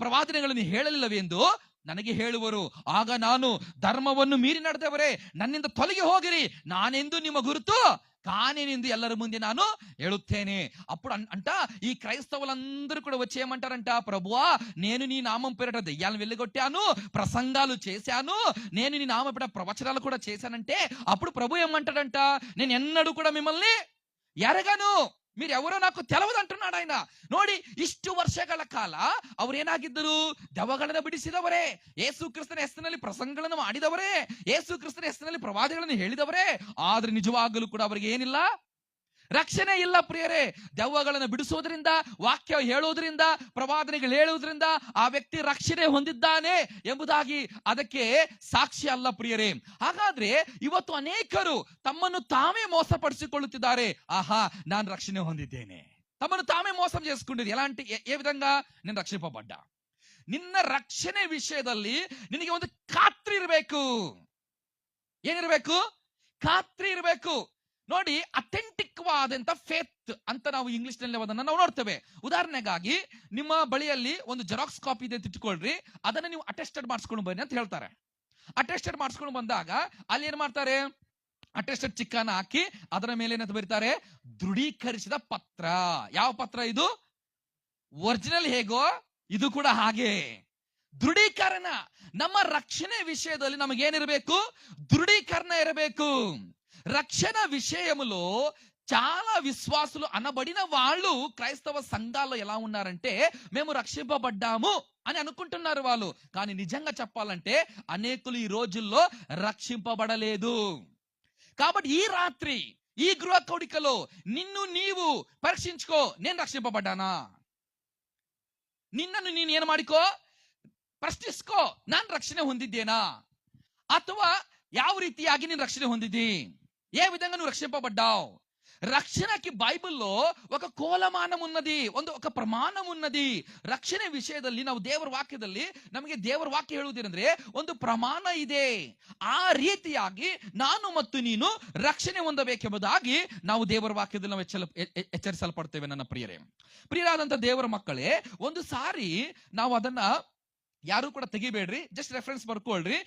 ಪ್ರವಾದನೆಗಳನ್ನು ಹೇಳಲಿಲ್ಲವೇ ಎಂದು ನನಗೆ ಹೇಳುವರು. ಆಗ ನಾನು, ಧರ್ಮವನ್ನು ಮೀರಿ ನಡೆದವರೇ ನನ್ನಿಂದ ತೊಲಗಿ ಹೋಗಿರಿ, ನಾನೆಂದು ನಿಮ್ಮ ಗುರುತು కానేనిందు ಎಲ್ಲರ ముందే ನಾನು ಹೇಳುತ್ತೇನೆ. అప్పుడు అంట ఈ క్రైస్తవులందరూ కూడా వచ్చి ఏమంటారంట, ప్రభువా నేను నీ నామం పేరిట దెయ్యాలను వెళ్ళగొట్టాను, ప్రసంగాలు చేశాను, నేను నీ నామం పేరిట ప్రవచనాలు కూడా చేశానంటే అప్పుడు ప్రభు ఏమంటాడంట, నేను ఎన్నడూ కూడా మిమ్మల్ని ఎరగను, మీరెవరో నాకు తెలవదు అంటున్నాడు ఆయన. ನೋಡಿ, ಇಷ್ಟು ವರ್ಷಗಳ ಕಾಲ ಅವರೇನಾಗಿದ್ದರು? ದೆವ್ವಗಳನ್ನು ಬಿಡಿಸಿದವರೇ, ಯೇಸು ಕ್ರಿಸ್ತನ ಹೆಸರಿನಲ್ಲಿ ಪ್ರಸಂಗಗಳನ್ನು ಮಾಡಿದವರೇ, ಯೇಸು ಕ್ರಿಸ್ತನ ಹೆಸರಿನಲ್ಲಿ ಪ್ರವಾದಗಳನ್ನು ಹೇಳಿದವರೇ. ಆದ್ರೆ ನಿಜವಾಗಲೂ ಕೂಡ ಅವರಿಗೆ ಏನಿಲ್ಲ, ರಕ್ಷಣೆ ಇಲ್ಲ ಪ್ರಿಯರೇ. ದೆವ್ವಗಳನ್ನು ಬಿಡಿಸೋದ್ರಿಂದ, ವಾಕ್ಯ ಹೇಳೋದ್ರಿಂದ, ಪ್ರವಾದನೆಗಳು ಹೇಳುವುದರಿಂದ ಆ ವ್ಯಕ್ತಿ ರಕ್ಷಣೆ ಹೊಂದಿದ್ದಾನೆ ಎಂಬುದಾಗಿ ಅದಕ್ಕೆ ಸಾಕ್ಷಿ ಅಲ್ಲ ಪ್ರಿಯರೇ. ಹಾಗಾದ್ರೆ ಇವತ್ತು ಅನೇಕರು ತಮ್ಮನ್ನು ತಾವೇ మోసపడిಸಿಕೊಳ್ಳುತ್ತಿದ್ದಾರೆ. ఆహా ನಾನು రక్షణ ಹೊಂದಿದ್ದೇನೆ, తమను తామే మోసం చేసుకుంటుంది. ఎలాంటి ఏ విధంగా? నేను రక్షింపబడ్డా. ನಿನ್ನ ರಕ್ಷಣೆ ವಿಷಯದಲ್ಲಿ ನಿನಗೆ ಒಂದು ಖಾತ್ರಿ ಇರಬೇಕು. ಏನಿರಬೇಕು? ಖಾತ್ರಿ ಇರಬೇಕು. ನೋಡಿ, ಅಥೆಂಟಿಕ್ ವಾದಂತ ಫೇತ್ ಅಂತ ನಾವು ಇಂಗ್ಲಿಷ್ ನಲ್ಲಿ ಅದನ್ನ ನಾವು ನೋಡ್ತೇವೆ. ಉದಾಹರಣೆಗಾಗಿ ನಿಮ್ಮ ಬಳಿಯಲ್ಲಿ ಒಂದು ಜೆರಾಕ್ಸ್ ಕಾಪಿ ಇದೆ ಅಂತ ಇಟ್ಕೊಳ್ರಿ, ಅದನ್ನ ನೀವು ಅಟೆಸ್ಟೆಡ್ ಮಾಡಿಸ್ಕೊಂಡು ಬನ್ನಿ ಅಂತ ಹೇಳ್ತಾರೆ. ಅಟೆಸ್ಟೆಡ್ ಮಾಡಿಸ್ಕೊಂಡು ಬಂದಾಗ ಅಲ್ಲಿ ಏನ್ ಮಾಡ್ತಾರೆ, ಅಟೆಸ್ಟೆಡ್ ಚಿಕ್ಕನ್ನ ಹಾಕಿ ಅದರ ಮೇಲೆ ಏನಂತ ಬರೀತಾರೆ, ದೃಢೀಕರಿಸಿದ ಪತ್ರ. ಯಾವ ಪತ್ರ ಇದು? ಒರಿಜಿನಲ್ ಹೇಗೋ ಇದು ಕೂಡ ಹಾಗೆ ದೃಢೀಕರಣ. ನಮ್ಮ ರಕ್ಷಣೆ ವಿಷಯದಲ್ಲಿ ನಮಗೇನಿರಬೇಕು? దృఢీకరణ ఇరಬೇಕು. రక్షణ విషయములో చాలా విశ్వాసులు అనబడిన వాళ్ళు క్రైస్తవ సంఘాల్లో ఎలా ఉన్నారంటే మేము రక్షింపబడ్డాము అని అనుకుంటున్నారు వాళ్ళు. కానీ నిజంగా చెప్పాలంటే అనేకులు ఈ రోజుల్లో రక్షింపబడలేదు. కాబట్టి ఈ రాత్రి ఈ గృహ కోడికలో నిన్ను నీవు పరీక్షించుకో. నేను రక్షింపబడ్డానా? ನಿನ್ನನ್ನು ನೀನು ಏನು ಮಾಡಿಕೋ? ಪ್ರಶ್ನಿಸ್ಕೋ. ನಾನು ರಕ್ಷಣೆ ಹೊಂದಿದ್ದೇನಾ? ಅಥವಾ ಯಾವ ರೀತಿಯಾಗಿ ನೀನು రక్షణ ಹೊಂದಿದಿ? ఏ విధంగా నువ్వు రక్షింపబడ్డావు? రక్షణకి బైబిల్లో ఒక కోలమానం ఉన్నది, ఒక ಪ್ರಮಾಣ ఉన్నది. ರಕ್ಷಣೆ ವಿಷಯದಲ್ಲಿ ನಾವು ದೇವರ ವಾಕ್ಯದಲ್ಲಿ ನಮಗೆ ದೇವರ ವಾಕ್ಯ ಹೇಳುವುದೇನೆಂದ್ರೆ ಒಂದು ಪ್ರಮಾಣ ಇದೆ. ಆ ರೀತಿಯಾಗಿ ನಾನು ಮತ್ತು ನೀನು ರಕ್ಷಣೆ ಹೊಂದಬೇಕೆಂಬುದಾಗಿ ನಾವು ದೇವರ ವಾಕ್ಯದಲ್ಲಿ ನಾವು ಎಚ್ಚರಿಸಲ್ಪಡ್ತೇವೆ. ನನ್ನ ಪ್ರಿಯರಾದಂತ ದೇವರ ಮಕ್ಕಳೇ, ಒಂದು ಸಾರಿ ನಾವು ಅದನ್ನ ಯಾರು ಕೂಡ ತೆಗಿಬೇಡ್ರಿ, ಜಸ್ಟ್ ರೆಫರೆನ್ಸ್ ಬರ್ಕೊಳ್ರಿ.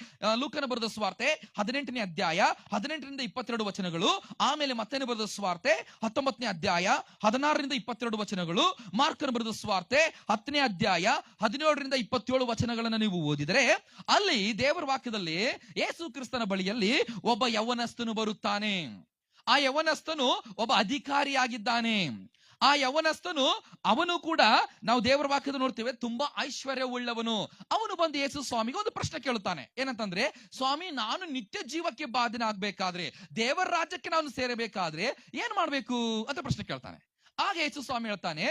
ಲೂಕನ ಬರೆದ ಸುವಾರ್ತೆ 18ನೇ ಅಧ್ಯಾಯ 18ರಿಂದ 22 ವಚನಗಳು. ಆಮೇಲೆ ಮತ್ತೇನೆ ಬರೆದ ಸುವಾರ್ತೆ 19ನೇ ಅಧ್ಯಾಯ 16ರಿಂದ 22 ವಚನಗಳು. ಮಾರ್ಕನ ಬರೆದ ಸುವಾರ್ತೆ 10ನೇ ಅಧ್ಯಾಯ 17ರಿಂದ 27 ವಚನಗಳನ್ನು ನೀವು ಓದಿದರೆ ಅಲ್ಲಿ ದೇವರ ವಾಕ್ಯದಲ್ಲಿ ಯೇಸು ಕ್ರಿಸ್ತನ ಬಳಿಯಲ್ಲಿ ಒಬ್ಬ ಯೌವನಸ್ಥನು ಬರುತ್ತಾನೆ. ಆ ಯೌವನಸ್ಥನು ಒಬ್ಬ ಅಧಿಕಾರಿಯಾಗಿದ್ದಾನೆ. ಆ ಯೌವನಸ್ಥನು ಅವನು ಕೂಡ ನಾವು ದೇವರ ವಾಕ್ಯದ ನೋಡ್ತೇವೆ ತುಂಬಾ ಐಶ್ವರ್ಯವುಳ್ಳವನು. ಅವನು ಬಂದು ಯೇಸು ಸ್ವಾಮಿಗೆ ಒಂದು ಪ್ರಶ್ನೆ ಕೇಳುತ್ತಾನೆ. ಏನಂತಂದ್ರೆ, ಸ್ವಾಮಿ, ನಾನು ನಿತ್ಯ ಜೀವಕ್ಕೆ ಬಾಧ್ಯನಾಗಬೇಕಾದ್ರೆ, ದೇವರ ರಾಜ್ಯಕ್ಕೆ ನಾನು ಸೇರಬೇಕಾದ್ರೆ ಏನ್ ಮಾಡ್ಬೇಕು ಅಂತ ಪ್ರಶ್ನೆ ಕೇಳ್ತಾನೆ. ಆಗ ಯೇಸು ಸ್ವಾಮಿ ಹೇಳ್ತಾನೆ,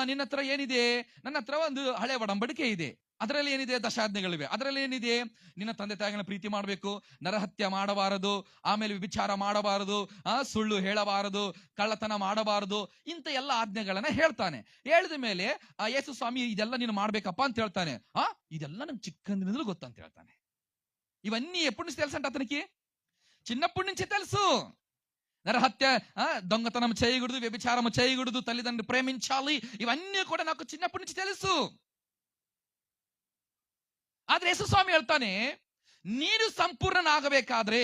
ನಿನ್ನ ಹತ್ರ ಏನಿದೆ? ನನ್ನ ಹತ್ರ ಒಂದು ಹಳೆ ಒಡಂಬಡಿಕೆ ಇದೆ. ಅದರಲ್ಲಿ ಏನಿದೆ? ದಶಾಜ್ಞೆಗಳಿವೆ. ಅದರಲ್ಲಿ ಏನಿದೆ? ನಿನ್ನ ತಂದೆ ತಾಯಿಗಳನ್ನ ಪ್ರೀತಿ ಮಾಡಬೇಕು, ನರಹತ್ಯೆ ಮಾಡಬಾರದು, ಆಮೇಲೆ ವಿಚಾರ ಮಾಡಬಾರದು, ಸುಳ್ಳು ಹೇಳಬಾರದು, ಕಳ್ಳತನ ಮಾಡಬಾರದು, ಇಂಥ ಎಲ್ಲ ಆಜ್ಞೆಗಳನ್ನ ಹೇಳ್ತಾನೆ. ಹೇಳಿದ ಮೇಲೆ ಯೇಸು ಸ್ವಾಮಿ ಇದೆಲ್ಲ ನೀನು ಮಾಡ್ಬೇಕಪ್ಪ ಅಂತ ಹೇಳ್ತಾನೆ. ಇದೆಲ್ಲ ನಂಗೆ చిక్కందినదలు ಗೊತ್ತಂತ ಹೇಳ್ತಾನೆ. ఇవన్నీ ఎప్పటి నుంచి తెలుసు అంటే అతనికి చిన్నప్పటి నుంచి తెలుసు. నరహత్య, దొంగతనం చేయకూడదు, వ్యభిచారం చేయకూడదు, తల్లిదండ్రులు ప్రేమించాలి, ఇవన్నీ కూడా నాకు చిన్నప్పటి నుంచి తెలుసు. ಆದ್ರೆ ಯೇಸು ಸ್ವಾಮಿ ಹೇಳ್ತಾನೆ, ನೀನು సంపూర్ణనాగಬೇಕಾದ್ರೆ,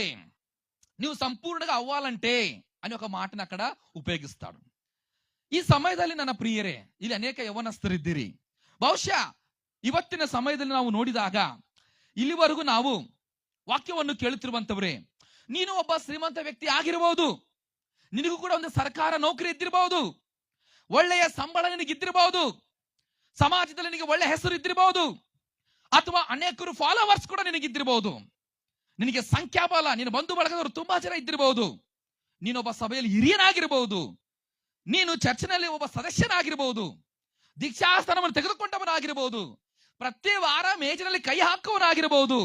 ನೀವು ಸಂಪೂರ್ಣగా అవ్వాలంటే అని ఒక మాటను అక్కడ ఉపయోగిస్తాడు. ಈ ಸಮಯದಲ್ಲಿ ನನ್ನ ಪ್ರಿಯರೇ, ಇಲ್ಲಿ ಅನೇಕ ಯೌವನಸ್ಥರಿದ್ದೀರಿ. ಬಹುಶಃ ಇವತ್ತಿನ ಸಮಯದಲ್ಲಿ ನಾವು ನೋಡಿದಾಗ ಇಲ್ಲಿವರೆಗೂ ನಾವು ವಾಕ್ಯವನ್ನು ಕೇಳುತ್ತಿರುವಂತವ್ರೆ, ನೀನು ಒಬ್ಬ ಶ್ರೀಮಂತ ವ್ಯಕ್ತಿ ಆಗಿರಬಹುದು, ನಿನಗೂ ಕೂಡ ಒಂದು ಸರ್ಕಾರ ನೌಕರಿ ಇದ್ದಿರಬಹುದು, ಒಳ್ಳೆಯ ಸಂಬಳ ನಿನಗಿದ್ದಿರಬಹುದು, ಸಮಾಜದಲ್ಲಿ ನಿನಗೆ ಒಳ್ಳೆ ಹೆಸರು ಇದ್ದಿರಬಹುದು, ಅಥವಾ ಅನೇಕರು ಫಾಲೋವರ್ಸ್ ಕೂಡ ನಿನಗಿದ್ದಿರಬಹುದು, ನಿನಗೆ ಸಂಖ್ಯಾಬಲ, ನಿನ್ನ ಬಂಧು ಬಳಗದವರು ತುಂಬಾ ಜನ ಇದ್ದಿರಬಹುದು, ನೀನೊಬ್ಬ ಸಭೆಯಲ್ಲಿ ಹಿರಿಯನಾಗಿರಬಹುದು, ನೀನು ಚರ್ಚಿನಲ್ಲಿ ಒಬ್ಬ ಸದಸ್ಯನಾಗಿರಬಹುದು, ದೀಕ್ಷಾಸ್ಥಾನವನ್ನು ತೆಗೆದುಕೊಂಡವನಾಗಿರಬಹುದು, ಪ್ರತಿ ವಾರ ಮೇಜಿನಲ್ಲಿ ಕೈ ಹಾಕುವನಾಗಿರಬಹುದು,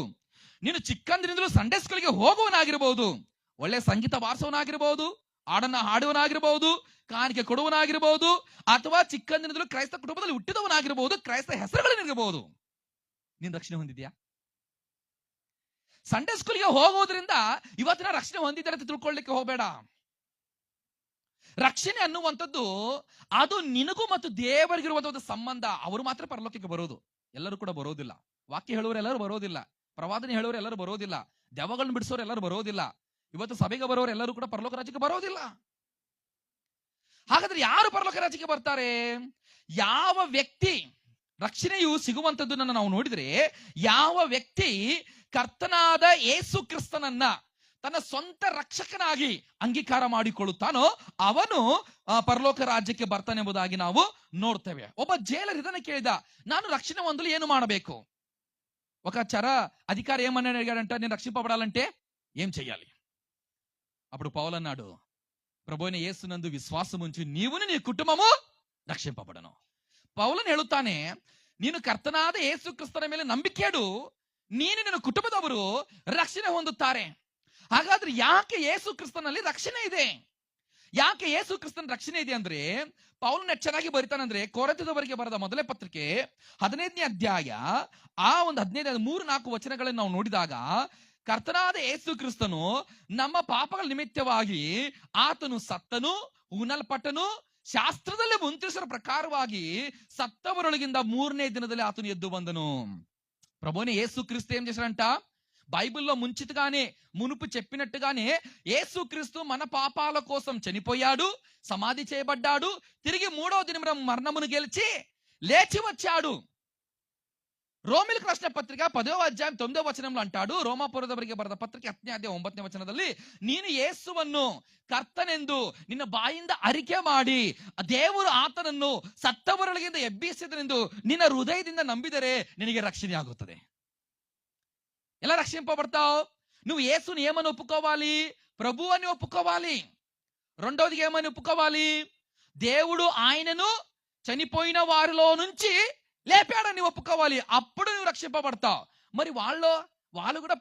ನೀನು ಚಿಕ್ಕಂದಿನಿಂದಲೂ ಸಂಡೇ ಸ್ಕೂಲ್ಗೆ ಹೋಗುವನಾಗಿರಬಹುದು, ಒಳ್ಳೆ ಸಂಗೀತ ಬಾರಿಸುವನಾಗಿರಬಹುದು, ಹಾಡನ್ನ ಹಾಡುವನಾಗಿರಬಹುದು, ಕಾಣಿಕೆ ಕೊಡುವನಾಗಿರಬಹುದು, ಅಥವಾ ಚಿಕ್ಕಂದಿನಿಂದಲೂ ಕ್ರೈಸ್ತ ಕುಟುಂಬದಲ್ಲಿ ಹುಟ್ಟಿದವನಾಗಿರಬಹುದು, ಕ್ರೈಸ್ತ ಹೆಸರುಗಳೇನಿರಬಹುದು. ನೀನು ರಕ್ಷಣೆ ಹೊಂದಿದ್ಯಾ? ಸಂಡೇ ಸ್ಕೂಲ್ಗೆ ಹೋಗೋದ್ರಿಂದ ಇವತ್ತಿನ ರಕ್ಷಣೆ ಹೊಂದಿದ್ದಾರೆ ಅಂತ ತಿಳ್ಕೊಳ್ಳಿಕ್ಕೆ ಹೋಗಬೇಡ. ರಕ್ಷಣೆ ಅನ್ನುವಂಥದ್ದು ಅದು ನಿನಗೂ ಮತ್ತು ದೇವರಿಗಿರುವಂತಹ ಒಂದು ಸಂಬಂಧ. ಅವರು ಮಾತ್ರ ಪರಲೋಕಕ್ಕೆ ಬರೋದು, ಎಲ್ಲರೂ ಕೂಡ ಬರೋದಿಲ್ಲ. ವಾಕ್ಯ ಹೇಳುವವರು ಎಲ್ಲರೂ ಬರೋದಿಲ್ಲ, ಪ್ರವಾದನೆ ಹೇಳುವವರು ಎಲ್ಲರೂ ಬರೋದಿಲ್ಲ, ದೆವ್ವಗಳನ್ನು ಬಿಡಿಸೋರು ಎಲ್ಲರೂ ಬರೋದಿಲ್ಲ, ಇವತ್ತು ಸಭೆಗೆ ಬರೋರು ಎಲ್ಲರೂ ಕೂಡ ಪರಲೋಕ ರಾಜ್ಯಕ್ಕೆ ಬರೋದಿಲ್ಲ. ಹಾಗಾದ್ರೆ ಯಾರು ಪರಲೋಕ ರಾಜ್ಯಕ್ಕೆ ಬರ್ತಾರೆ? ಯಾವ ವ್ಯಕ್ತಿ ರಕ್ಷಣೆಯು ಸಿಗುವಂತದ್ದನ್ನು ನಾವು ನೋಡಿದ್ರೆ, ಯಾವ ವ್ಯಕ್ತಿ ಕರ್ತನಾದ ಯೇಸು ಕ್ರಿಸ್ತನನ್ನ ತನ್ನ ಸ್ವಂತ ರಕ್ಷಕನಾಗಿ ಅಂಗೀಕಾರ ಮಾಡಿಕೊಳ್ಳುತ್ತಾನೋ ಅವನು ಪರಲೋಕ ರಾಜ್ಯಕ್ಕೆ ಬರ್ತಾನೆ ಎಂಬುದಾಗಿ ನಾವು ನೋಡ್ತೇವೆ. ಒಬ್ಬ ಜೈಲರ್ ಇದನ್ನ ಕೇಳಿದ, ನಾನು ರಕ್ಷಣೆ ಹೊಂದಲು ಏನು ಮಾಡಬೇಕು? ఒక చర అధికారి ఏమని అడిగాడంట, నేను రక్షింపబడాలంటే ఏం చెయ్యాలి? అప్పుడు పౌలు అన్నాడు, ప్రభువైన యేసునందు విశ్వాసం ఉంచి నీవును నీ కుటుంబము రక్షింపబడను. ಪೌಲನು ಹೇಳುತ್ತಾನೆ, ನೀನು ಕರ್ತನಾದ ಯೇಸು ಕ್ರಿಸ್ತನ ಮೇಲೆ ನಂಬಿಕೆ ಇಡು, ನೀನು ನಿನ್ನ ಕುಟುಂಬದವರು ರಕ್ಷಣೆ ಹೊಂದುತ್ತಾರೆ. ಹಾಗಾದ್ರೆ ಯಾಕೆ ಯೇಸು ಕ್ರಿಸ್ತನಲ್ಲಿ ರಕ್ಷಣೆ ಇದೆ? ಯಾಕೆ ಯೇಸು ಕ್ರಿಸ್ತನ ರಕ್ಷಣೆ ಇದೆ ಅಂದ್ರೆ, ಪೌಲನು ಚೆನ್ನಾಗಿ ಬರೀತಾನಂದ್ರೆ, ಕೊರಿಂಥದವರಿಗೆ ಬರೆದ ಮೊದಲನೇ ಪತ್ರಿಕೆ 15ನೇ ಅಧ್ಯಾಯ ಆ ಒಂದು 15-3-4 ವಚನಗಳನ್ನು ನಾವು ನೋಡಿದಾಗ, ಕರ್ತನಾದ ಯೇಸು ಕ್ರಿಸ್ತನು ನಮ್ಮ ಪಾಪಗಳ ನಿಮಿತ್ತವಾಗಿ ಆತನು ಸತ್ತನು, ಉಣಲ್ಪಟ್ಟನು, ಶಾಸ್ತ್ರದಲ್ಲಿ ಮುಂತಿರಿಸಿದ ಪ್ರಕಾರವಾಗಿ ಸತ್ತವರೊಳಗಿಂದ 3ನೇ ದಿನದಲ್ಲಿ ఆతను ఎద్దు ಬಂದನು. ప్రభువైన యేసుక్రీస్తు ఏం చేశాడంట? బైబిల్లో ముంచితగానే మునుపు చెప్పినట్టుగానే యేసుక్రీస్తు మన పాపాల కోసం చనిపోయాడు, సమాధి చేయబడ్డాడు, తిరిగి 3వ దినం మరణమును గెలిచి లేచి వచ్చాడు. రోమిలకు రాసిన పత్రిక 10వ అధ్యాయం 9వ వచనంలో ಅಂటాడు, ರೋಮಾಪುರದವರಿಗೆ ಬರೆದ ಪತ್ರಿಕೆ 10ನೇ ಅಧ್ಯಾಯ 9ನೇ ವಚನದಲ್ಲಿ, ನೀನು ಯೇಸುವನ್ನು ಕರ್ತನೆಂದು ನಿನ್ನ ಬಾಯಿಂದ ಅರಿಕೆ ಮಾಡಿ ದೇವರು ಆತನನ್ನು ಸತ್ತವರೊಳಗಿಂದ ಎಬ್ಬಿಸಿದನೆಂದು ನಿನ್ನ ಹೃದಯದಿಂದ ನಂಬಿದರೆ ನಿನಗೆ రక్షణ ಆಗುತ್ತದೆ. ఎలా రక్షింపబడతావు? నువ్వు యేసుని ఏమని ఒప్పుకోవాలి? ప్రభు అని ఒప్పుకోవాలి. రెండోది ఏమని ఒప్పుకోవాలి? దేవుడు ఆయనను చనిపోయిన వారిలో నుంచి లేపాడని ఒప్పుకోవాలి. అప్పుడు నువ్వు రక్షింపబడతావు. మరి వాళ్ళు కూడా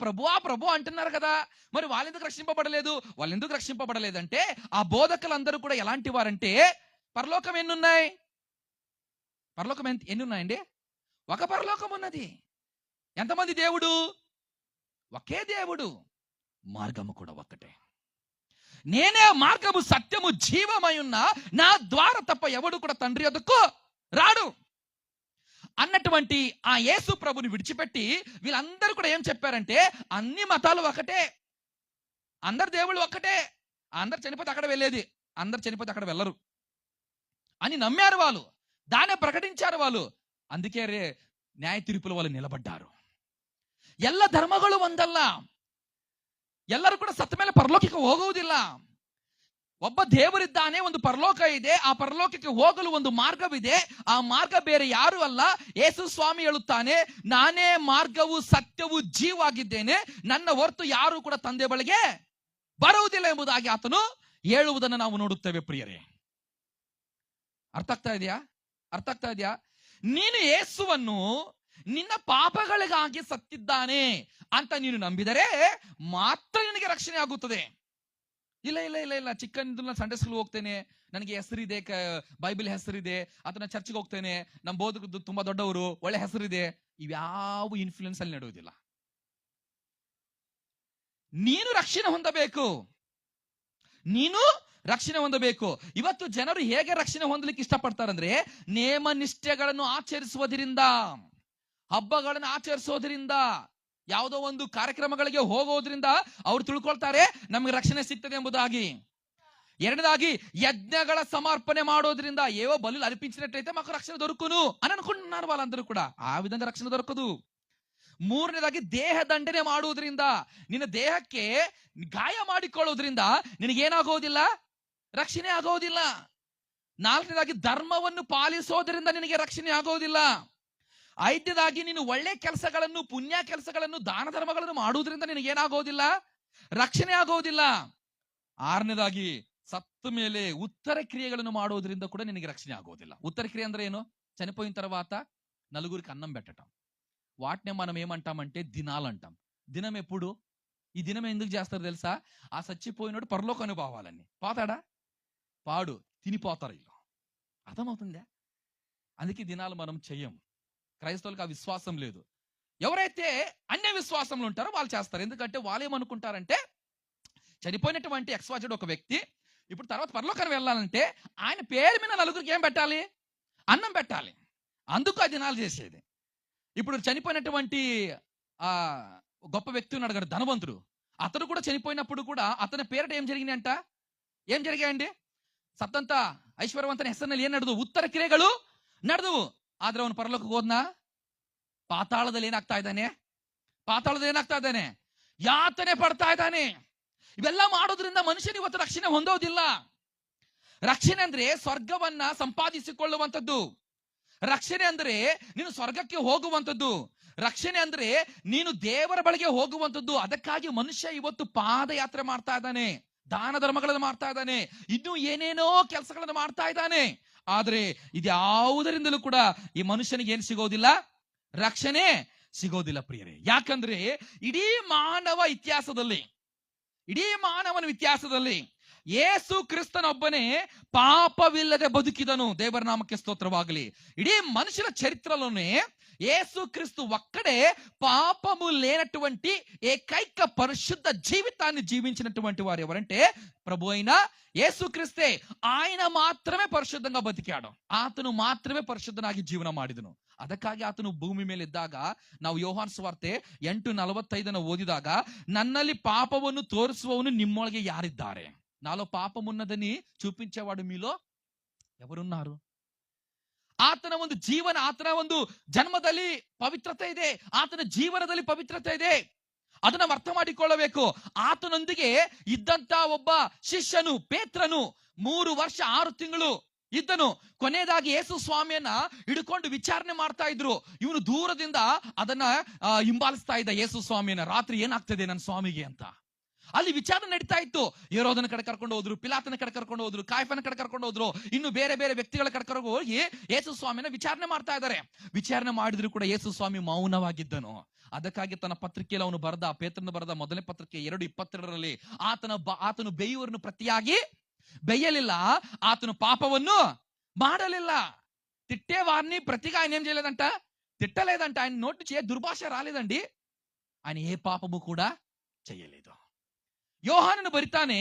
ప్రభు అంటున్నారు కదా, మరి వాళ్ళు ఎందుకు రక్షింపబడలేదు? వాళ్ళు ఎందుకు రక్షింపబడలేదంటే, ఆ బోధకులందరూ కూడా ఎలాంటి వారంటే, పరలోకం ఎన్నున్నాయి? పరలోకం ఎన్ని ఉన్నాయండి? ఒక పరలోకం ఉన్నది. ఎంతమంది దేవుడు? ఒకే దేవుడు. మార్గము కూడా ఒక్కటే. నేనే మార్గము సత్యము జీవమై ఉన్న నా ద్వారా తప్ప ఎవడు కూడా తండ్రి యొద్దకు రాడు అన్నటువంటి ఆ యేసు ప్రభుని విడిచిపెట్టి వీళ్ళందరూ కూడా ఏం చెప్పారంటే, అన్ని మతాలు ఒకటే, అందరు దేవుళ్ళు ఒక్కటే, అందరు చనిపోతే అక్కడ వెళ్ళేది, అందరు చనిపోతే అక్కడ వెళ్ళరు అని నమ్మారు వాళ్ళు. దాన్ని ప్రకటించారు వాళ్ళు. అందుకే న్యాయ తీర్పుల వాళ్ళు నిలబడ్డారు. ಎಲ್ಲ ಧರ್ಮಗಳು ಒಂದಲ್ಲ, ಎಲ್ಲರೂ ಕೂಡ ಸತ್ತ ಮೇಲೆ ಪರಲೋಕಕ್ಕೆ ಹೋಗುವುದಿಲ್ಲ. ಒಬ್ಬ ದೇವರಿದ್ದಾನೆ, ಒಂದು ಪರಲೋಕ ಇದೆ, ಆ ಪರಲೋಕಕ್ಕೆ ಹೋಗಲು ಒಂದು ಮಾರ್ಗವಿದೆ. ಆ ಮಾರ್ಗ ಬೇರೆ ಯಾರು ಅಲ್ಲ, ಯೇಸು ಸ್ವಾಮಿ ಹೇಳುತ್ತಾನೆ, ನಾನೇ ಮಾರ್ಗವು ಸತ್ಯವು ಜೀವಾಗಿದ್ದೇನೆ, ನನ್ನ ಹೊರತು ಯಾರು ಕೂಡ ತಂದೆ ಬಳಿಗೆ ಬರುವುದಿಲ್ಲ ಎಂಬುದಾಗಿ ಆತನು ಹೇಳುವುದನ್ನು ನಾವು ನೋಡುತ್ತೇವೆ ಪ್ರಿಯರೇ. ಅರ್ಥ ಆಗ್ತಾ ಇದೆಯಾ? ನೀನು ಯೇಸುವನ್ನು ನಿನ್ನ ಪಾಪಗಳಿಗಾಗಿ ಸತ್ತಿದ್ದಾನೆ ಅಂತ ನೀನು ನಂಬಿದರೆ ಮಾತ್ರ ನಿನಗೆ ರಕ್ಷಣೆ ಆಗುತ್ತದೆ. ಇಲ್ಲ ಚಿಕ್ಕಂದಿನ ಸಂಡೇ ಸ್ಕೂಲ್ ಹೋಗ್ತೇನೆ, ನನಗೆ ಹೆಸರಿದೆ, ಬೈಬಲ್ ಹೆಸರಿದೆ, ಅಥವಾ ಚರ್ಚ್ಗೆ ಹೋಗ್ತೇನೆ, ನಮ್ಮ ಬೋಧಕರು ತುಂಬಾ ದೊಡ್ಡವರು, ಒಳ್ಳೆ ಹೆಸರಿದೆ, ಇವ್ಯಾವ ಇನ್ಫ್ಲೂಯೆನ್ಸ್ ಅಲ್ಲಿ ನಡೆಯುವುದಿಲ್ಲ. ನೀನು ರಕ್ಷಣೆ ಹೊಂದಬೇಕು. ಇವತ್ತು ಜನರು ಹೇಗೆ ರಕ್ಷಣೆ ಹೊಂದಲಿಕ್ಕೆ ಇಷ್ಟಪಡ್ತಾರಂದ್ರೆ, ನೇಮ ನಿಷ್ಠೆಗಳನ್ನು ಆಚರಿಸುವುದರಿಂದ, ಹಬ್ಬಗಳನ್ನು ಆಚರಿಸೋದ್ರಿಂದ, ಯಾವುದೋ ಒಂದು ಕಾರ್ಯಕ್ರಮಗಳಿಗೆ ಹೋಗೋದ್ರಿಂದ ಅವ್ರು ತಿಳ್ಕೊಳ್ತಾರೆ ನಮಗೆ ರಕ್ಷಣೆ ಸಿಗ್ತದೆ ಎಂಬುದಾಗಿ. ಎರಡನೇದಾಗಿ ಯಜ್ಞಗಳ ಸಮರ್ಪಣೆ ಮಾಡೋದ್ರಿಂದ, ఏవో బలులు అర్పించినట్లయితే మాకు రక్షణ దొరుకును అని అనుకుంటున్నారు వాళ్ళందరూ కూడా. ఆ విధంగా రక్షణ దొరకదు. ಮೂರನೇದಾಗಿ ದೇಹ ದಂಡನೆ ಮಾಡುವುದರಿಂದ, ನಿನ್ನ ದೇಹಕ್ಕೆ ಗಾಯ ಮಾಡಿಕೊಳ್ಳೋದ್ರಿಂದ ನಿನಗೇನಾಗೋದಿಲ್ಲ, ರಕ್ಷಣೆ ಆಗೋದಿಲ್ಲ. ನಾಲ್ಕನೇದಾಗಿ ಧರ್ಮವನ್ನು ಪಾಲಿಸೋದ್ರಿಂದ ನಿನಗೆ ರಕ್ಷಣೆ ಆಗೋದಿಲ್ಲ. ಐದನೇದಾಗಿ ನೀನು ಒಳ್ಳೆ ಕೆಲಸಗಳನ್ನು, ಪುಣ್ಯ ಕೆಲಸಗಳನ್ನು, ದಾನ ಧರ್ಮಗಳನ್ನು ಮಾಡುವುದರಿಂದ ನಿನಗೇನಾಗೋದಿಲ್ಲ, ರಕ್ಷಣೆ ಆಗೋದಿಲ್ಲ. ಆರನೇದಾಗಿ ಸತ್ತ ಮೇಲೆ ಉತ್ತರ ಕ್ರಿಯೆಗಳನ್ನು ಮಾಡೋದ್ರಿಂದ ಕೂಡ ನಿನಗೆ రక్షణ ఆగోదిಲ್ಲ. ఉత్తర క్రియ అంటే ಏನು? చనిపోయిన తర్వాత నలుగురికి అన్నం పెట్టడం. వాటినే మనం ఏమంటామంటే దినాలు అంటాం. దినం ఎప్పుడు? ఈ దినం ఎందుకు చేస్తారు తెలుసా? ఆ చచ్చిపోయినోడు పరలోకానికి పోవాలని. పోతాడా? పాడు, తినిపోతారు వీళ్ళు. అర్థమవుతుందా? అందుకే దినాలు మనం చెయ్యం. క్రైస్తవులకు ఆ విశ్వాసం లేదు. ఎవరైతే అన్య విశ్వాసంలో ఉంటారో వాళ్ళు చేస్తారు. ఎందుకంటే వాళ్ళు ఏమనుకుంటారంటే, చనిపోయినటువంటి ఎక్స్వాజెడ్ ఒక వ్యక్తి ఇప్పుడు తర్వాత పరలోకానికి వెళ్ళాలంటే ఆయన పేరు మీద నలుగురికి ఏం పెట్టాలి? అన్నం పెట్టాలి. అందుకు ఆ దినాలు చేసేది. ఇప్పుడు చనిపోయినటువంటి ఆ గొప్ప వ్యక్తి ఉన్నాడు కదా, ధనవంతుడు, అతడు కూడా చనిపోయినప్పుడు కూడా అతని పేరిట ఏం జరిగాయండి? ಸತ್ತಂತ ಐಶ್ವರ್ಯವಂತನ ಹೆಸರಿನಲ್ಲಿ ಏನ್ ನಡೆದು? ಉತ್ತರ ಕ್ರಿಯೆಗಳು ನಡೆದವು. ಆದ್ರೆ ಅವನು ಪರಲೋಕಕ್ಕೆ ಹೋದ್ನ? ಪಾತಾಳದಲ್ಲಿ ಏನಾಗ್ತಾ ಇದ್ದಾನೆ? ಯಾತನೆ ಪಡ್ತಾ ಇದ್ದಾನೆ. ಇವೆಲ್ಲ ಮಾಡೋದ್ರಿಂದ ಮನುಷ್ಯನ ಇವತ್ತು ರಕ್ಷಣೆ ಹೊಂದೋದಿಲ್ಲ. ರಕ್ಷಣೆ ಅಂದ್ರೆ ಸ್ವರ್ಗವನ್ನ ಸಂಪಾದಿಸಿಕೊಳ್ಳುವಂಥದ್ದು. ರಕ್ಷಣೆ ಅಂದ್ರೆ ನೀನು ಸ್ವರ್ಗಕ್ಕೆ ಹೋಗುವಂಥದ್ದು. ರಕ್ಷಣೆ ಅಂದ್ರೆ ನೀನು ದೇವರ ಬಳಿಗೆ ಹೋಗುವಂಥದ್ದು. ಅದಕ್ಕಾಗಿ ಮನುಷ್ಯ ಇವತ್ತು ಪಾದಯಾತ್ರೆ ಮಾಡ್ತಾ ಇದ್ದಾನೆ, ದಾನ ಧರ್ಮಗಳನ್ನು ಮಾಡ್ತಾ ಇದ್ದಾನೆ, ಇನ್ನೂ ಏನೇನೋ ಕೆಲಸಗಳನ್ನು ಮಾಡ್ತಾ ಇದ್ದಾನೆ. ಆದ್ರೆ ಇದ್ಯಾವುದರಿಂದಲೂ ಕೂಡ ಈ ಮನುಷ್ಯನಿಗೆ ಏನು ಸಿಗೋದಿಲ್ಲ? ರಕ್ಷಣೆ ಸಿಗೋದಿಲ್ಲ ಪ್ರಿಯರೇ. ಯಾಕಂದ್ರೆ ಇಡೀ ಮಾನವನ ಇತಿಹಾಸದಲ್ಲಿ ಯೇಸು ಕ್ರಿಸ್ತನೊಬ್ಬನೇ ಪಾಪವಿಲ್ಲದೆ ಬದುಕಿದನು. ದೇವರ ನಾಮಕ್ಕೆ స్తోత్రವಾಗಲಿ. ఇడీ మనుషుల చరిత్రలోనే యేసు క్రీస్తు ఒక్కడే పాపము లేనటువంటి ఏకైక పరిశుద్ధ జీవితాన్ని జీవించినటువంటి వారు ఎవరంటే ప్రభు అయిన యేసు క్రీస్తే. ఆయన మాత్రమే ಪರಿಶುದ್ಧಂగా ಬದುಕಾడు. ಆತನು ಮಾತ್ರವೇ ಪರಿಶುದ್ಧನಾಗಿ ಜೀವನ ಮಾಡಿದನು. ಅದಕ್ಕಾಗಿ ಆತನು ಭೂಮಿ ಮೇಲೆ ಇದ್ದಾಗ ನಾವು ಯೋಹಾನ್ ಸುವಾರ್ತೆ 8:45 ಓದಿದಾಗ, నన్ನಲ್ಲಿ పాపವನ್ನು తోరిಸುವವನು నిమ్మొಳಗೆ ಯಾರಿದ್ದಾರೆ? నాలో పాపమున్నదని చూపించేవాడు మీలో ఎవరున్నారు? ಆತನ ಒಂದು ಜೀವನ, ಆತನ ಒಂದು ಜನ್ಮದಲ್ಲಿ ಪವಿತ್ರತೆ ಇದೆ, ಆತನ ಜೀವನದಲ್ಲಿ ಪವಿತ್ರತೆ ಇದೆ. ಅದನ್ನ ಅರ್ಥ ಮಾಡಿಕೊಳ್ಳಬೇಕು. ಆತನೊಂದಿಗೆ ಇದ್ದಂತ ಒಬ್ಬ ಶಿಷ್ಯನು ಪೇತ್ರನು 3 ವರ್ಷ 6 ತಿಂಗಳು ಇದ್ದನು. ಕೊನೆಯದಾಗಿ ಯೇಸು ಸ್ವಾಮಿಯನ್ನ ಹಿಡ್ಕೊಂಡು ವಿಚಾರಣೆ ಮಾಡ್ತಾ ಇದ್ರು. ಇವನು ದೂರದಿಂದ ಅದನ್ನ ಹಿಂಬಾಲಿಸ್ತಾ ಇದ್ದ ಯೇಸು ಸ್ವಾಮಿಯನ್ನ. ರಾತ್ರಿ ಏನಾಗ್ತದೆ ನನ್ನ ಸ್ವಾಮಿಗೆ ಅಂತ ಅಲ್ಲಿ ವಿಚಾರಣೆ ನಡೀತಾ ಇತ್ತು. ಹೆರೋದನ ಕಡೆ ಕರ್ಕೊಂಡು ಹೋದ್ರು, ಪಿಲಾತನ ಕಡೆ ಕರ್ಕೊಂಡು ಹೋದ್ರು, ಕಾಯಫನ ಕಡೆ ಕರ್ಕೊಂಡು ಹೋದ್ರು, ಇನ್ನು ಬೇರೆ ಬೇರೆ ವ್ಯಕ್ತಿಗಳ ಕಡೆ ಹೋಗಿ ಯೇಸು ಸ್ವಾಮಿನ ವಿಚಾರಣೆ ಮಾಡ್ತಾ ಇದ್ದಾರೆ. ವಿಚಾರಣೆ ಮಾಡಿದ್ರು ಕೂಡ ಯೇಸು ಸ್ವಾಮಿ ಮೌನವಾಗಿದ್ದನು. ಅದಕ್ಕಾಗಿ ತನ್ನ ಪತ್ರಿಕೆಯಲ್ಲಿ ಅವನು ಬರೆದ, ಪೇತ್ರನ ಬರೆದ ಮೊದಲನೇ ಪತ್ರಿಕೆ 2:22 ಆತನು ಬೇಯುವರನ್ನು ಪ್ರತಿಯಾಗಿ బెయ్యలిಲ್ಲ, ఆతను పాపವನ್ನು ಮಾಡಲಿಲ್ಲ. తిట్టేవారిని ప్రతిగా ఆయన ఏం చేయలేదంట, తిట్టలేదంట. ఆయన నోటి నుంచి ఏ దుర్భాష రాలేదండి. ఆయన ఏ పాపము కూడా చేయలేదు. ಯೋಹಾನನು ಬರಿತಾನೆ,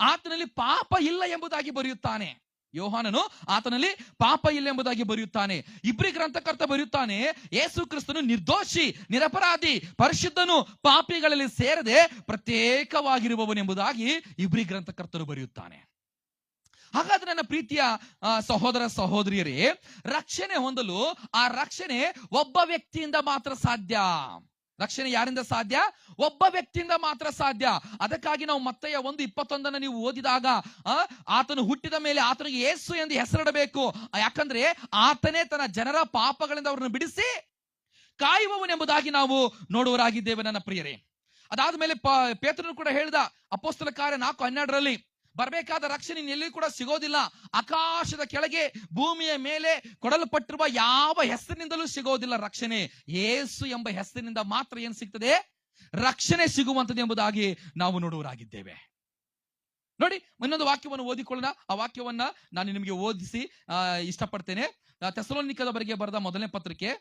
ಆತನಲ್ಲಿ ಪಾಪ ಇಲ್ಲ ಎಂಬುದಾಗಿ ಬರೆಯುತ್ತಾನೆ. ಯೋಹಾನನು ಆತನಲ್ಲಿ ಪಾಪ ಇಲ್ಲ ಎಂಬುದಾಗಿ ಬರೆಯುತ್ತಾನೆ. ಇಬ್ರಿ ಗ್ರಂಥಕರ್ತ ಬರೆಯುತ್ತಾನೆ, ಯೇಸು ಕ್ರಿಸ್ತನು ನಿರ್ದೋಷಿ, ನಿರಪರಾಧಿ, ಪರಿಶುದ್ಧನು, ಪಾಪಿಗಳಲ್ಲಿ ಸೇರದೆ ಪ್ರತ್ಯೇಕವಾಗಿರುವವನೆಂಬುದಾಗಿ ಇಬ್ರಿ ಗ್ರಂಥಕರ್ತನು ಬರೆಯುತ್ತಾನೆ. ಹಾಗಾದ್ರೆ ನನ್ನ ಪ್ರೀತಿಯ ಸಹೋದರ ಸಹೋದರಿಯರೇ, ರಕ್ಷಣೆ ಹೊಂದಲು ಆ ರಕ್ಷಣೆ ಒಬ್ಬ ವ್ಯಕ್ತಿಯಿಂದ ಮಾತ್ರ ಸಾಧ್ಯ. ರಕ್ಷಣೆ ಯಾರಿಂದ ಸಾಧ್ಯ? ಒಬ್ಬ ವ್ಯಕ್ತಿಯಿಂದ ಮಾತ್ರ ಸಾಧ್ಯ. ಅದಕ್ಕಾಗಿ ನಾವು ಮತ್ತಾಯ 1:21 ನೀವು ಓದಿದಾಗ, ಆತನು ಹುಟ್ಟಿದ ಮೇಲೆ ಆತನಿಗೆ ಯೇಸು ಎಂದು ಹೆಸರಿಡಬೇಕು, ಯಾಕಂದ್ರೆ ಆತನೇ ತನ್ನ ಜನರ ಪಾಪಗಳಿಂದ ಅವರನ್ನು ಬಿಡಿಸಿ ಕಾಯುವವನೆಂಬುದಾಗಿ ನಾವು ನೋಡುವರಾಗಿದ್ದೇವೆ ನನ್ನ ಪ್ರಿಯರೇ. ಅದಾದ ಮೇಲೆ ಪೇತ್ರನು ಕೂಡ ಹೇಳಿದ, ಅಪೊಸ್ತಲ ಕಾರ್ಯ 4:12 ಬರಬೇಕಾದ ರಕ್ಷಣೆ ಎಲ್ಲಿ ಕೂಡ ಸಿಗೋದಿಲ್ಲ. ಆಕಾಶದ ಕೆಳಗೆ ಭೂಮಿಯ ಮೇಲೆ ಕೊಡಲ್ಪಟ್ಟಿರುವ ಯಾವ ಹೆಸರಿನಿಂದಲೂ ಸಿಗೋದಿಲ್ಲ ರಕ್ಷಣೆ. ಯೇಸು ಎಂಬ ಹೆಸರಿನಿಂದ ಮಾತ್ರ ಏನ್ ಸಿಗ್ತದೆ? ರಕ್ಷಣೆ ಸಿಗುವಂತದ್ದು ಎಂಬುದಾಗಿ ನಾವು ನೋಡುವರಾಗಿದ್ದೇವೆ. ನೋಡಿ, ಇನ್ನೊಂದು ವಾಕ್ಯವನ್ನು ಓದಿಕೊಳ್ಳೋಣ. ಆ ವಾಕ್ಯವನ್ನ ನಾನು ನಿಮಗೆ ಓದಿಸಿ ಇಷ್ಟಪಡ್ತೇನೆ. ಥೆಸಲೋನಿಕದವರಿಗೆ ಬರೆದ ಮೊದಲನೇ ಪತ್ರಿಕೆ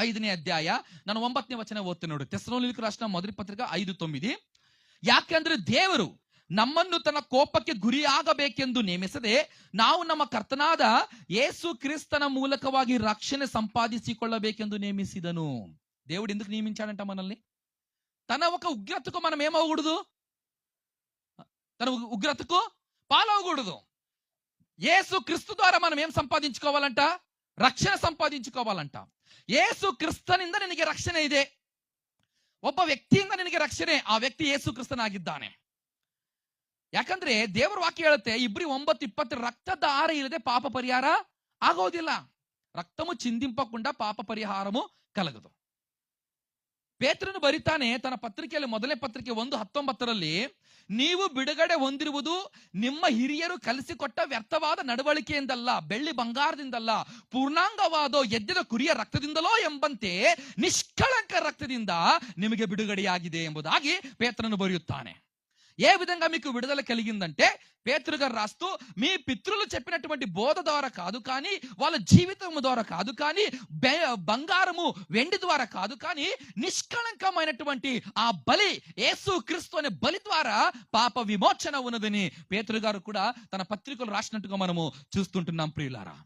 5ನೇ ಅಧ್ಯಾಯ, ನಾನು 9ನೇ ವಚನ ಓದ್ತೇನೆ ನೋಡಿ. ಥೆಸಲೋನಿಕರ ರಾಷ್ಟ್ರ ಮೊದಲ ಪತ್ರಿಕೆ 5:9. ಯಾಕೆಂದ್ರೆ ದೇವರು ನಮ್ಮನ್ನು ತನ್ನ ಕೋಪಕ್ಕೆ ಗುರಿಯಾಗಬೇಕೆಂದು ನೇಮಿಸದೆ, ನಾವು ನಮ್ಮ ಕರ್ತನಾದ ಯೇಸು ಕ್ರಿಸ್ತನ ಮೂಲಕವಾಗಿ ರಕ್ಷಣೆ సంపాదించుಕೊಳ್ಳಬೇಕೆಂದು ನೇಮಿಸಿದನು. దేవుడు ఎందుకు నియమించాడంట మనల్ని? తన ఒక ఉగ్రతకు మనం ఏమవకూడదు, తన ఉగ్రతకు పాలవకూడదు. యేసు క్రీస్తు ద్వారా మనం ఏం సంపాదించుకోవాలంట? రక్షణ సంపాదించుకోవాలంట. యేసు ಕ್ರಿಸ್ತನಿಂದ ನಿನಗೆ ರಕ್ಷಣೆ ಇದೆ. ಒಬ್ಬ ವ್ಯಕ್ತಿಯಿಂದ ನಿನಗೆ ರಕ್ಷಣೆ, ಆ ವ್ಯಕ್ತಿ ಯೇಸು ಕ್ರಿಸ್ತನಾಗಿದ್ದಾನೆ. ಯಾಕಂದ್ರೆ ದೇವರ ವಾಕ್ಯ ಹೇಳುತ್ತೆ, ಇಬ್ರಿ 9:20, రక్తధార ಇಲ್ಲದೆ ಪಾಪ ಪರಿಹಾರ ಆಗೋದಿಲ್ಲ. ರಕ್ತము చిందింపకుండా ಪಾಪ ಪರಿಹಾರము ಕಲಗದು. ಪೇತ್ರನು ಬರಿತಾನೆ ತನ್ನ ಪತ್ರಿಕೆಯಲ್ಲಿ, ಮೊದಲನೇ ಪತ್ರಿಕೆ 1:19, ನೀವು ಬಿಡುಗಡೆ ಹೊಂದಿರುವುದು ನಿಮ್ಮ ಹಿರಿಯರು ಕಲಿಸಿಕೊಟ್ಟ ವ್ಯರ್ಥವಾದ ನಡವಳಿಕೆಯಿಂದಲ್ಲ, ಬೆಳ್ಳಿ ಬಂಗಾರದಿಂದಲ್ಲ, ಪೂರ್ಣಾಂಗವಾದ ಎದ್ದಿದ ಕುರಿಯ ರಕ್ತದಿಂದಲೋ ಎಂಬಂತೆ ನಿಷ್ಕಳಂಕ రక్తದಿಂದ ನಿಮಗೆ బిడుగಡೆಯಾಗಿದೆ ఎంబుదాಗಿ పేతురు బరియుತ್ತಾನೆ. ఏ విధంగా మీకు విడుదల కలిగిందంటే, పేతురు గారు రాస్తూ, మీ పితృలు చెప్పినటువంటి బోధ ద్వారా కాదు కానీ, వాళ్ళ జీవితం ద్వారా కాదు కానీ, బంగారము వెండి ద్వారా కాదు కానీ, నిష్కళంకమైనటువంటి ఆ బలి, యేసు క్రీస్తు అనే బలి ద్వారా పాప విమోచన ఉన్నదని పేతురు గారు కూడా తన పత్రికలు రాసినట్టుగా మనము చూస్తుంటున్నాం ప్రియులారా.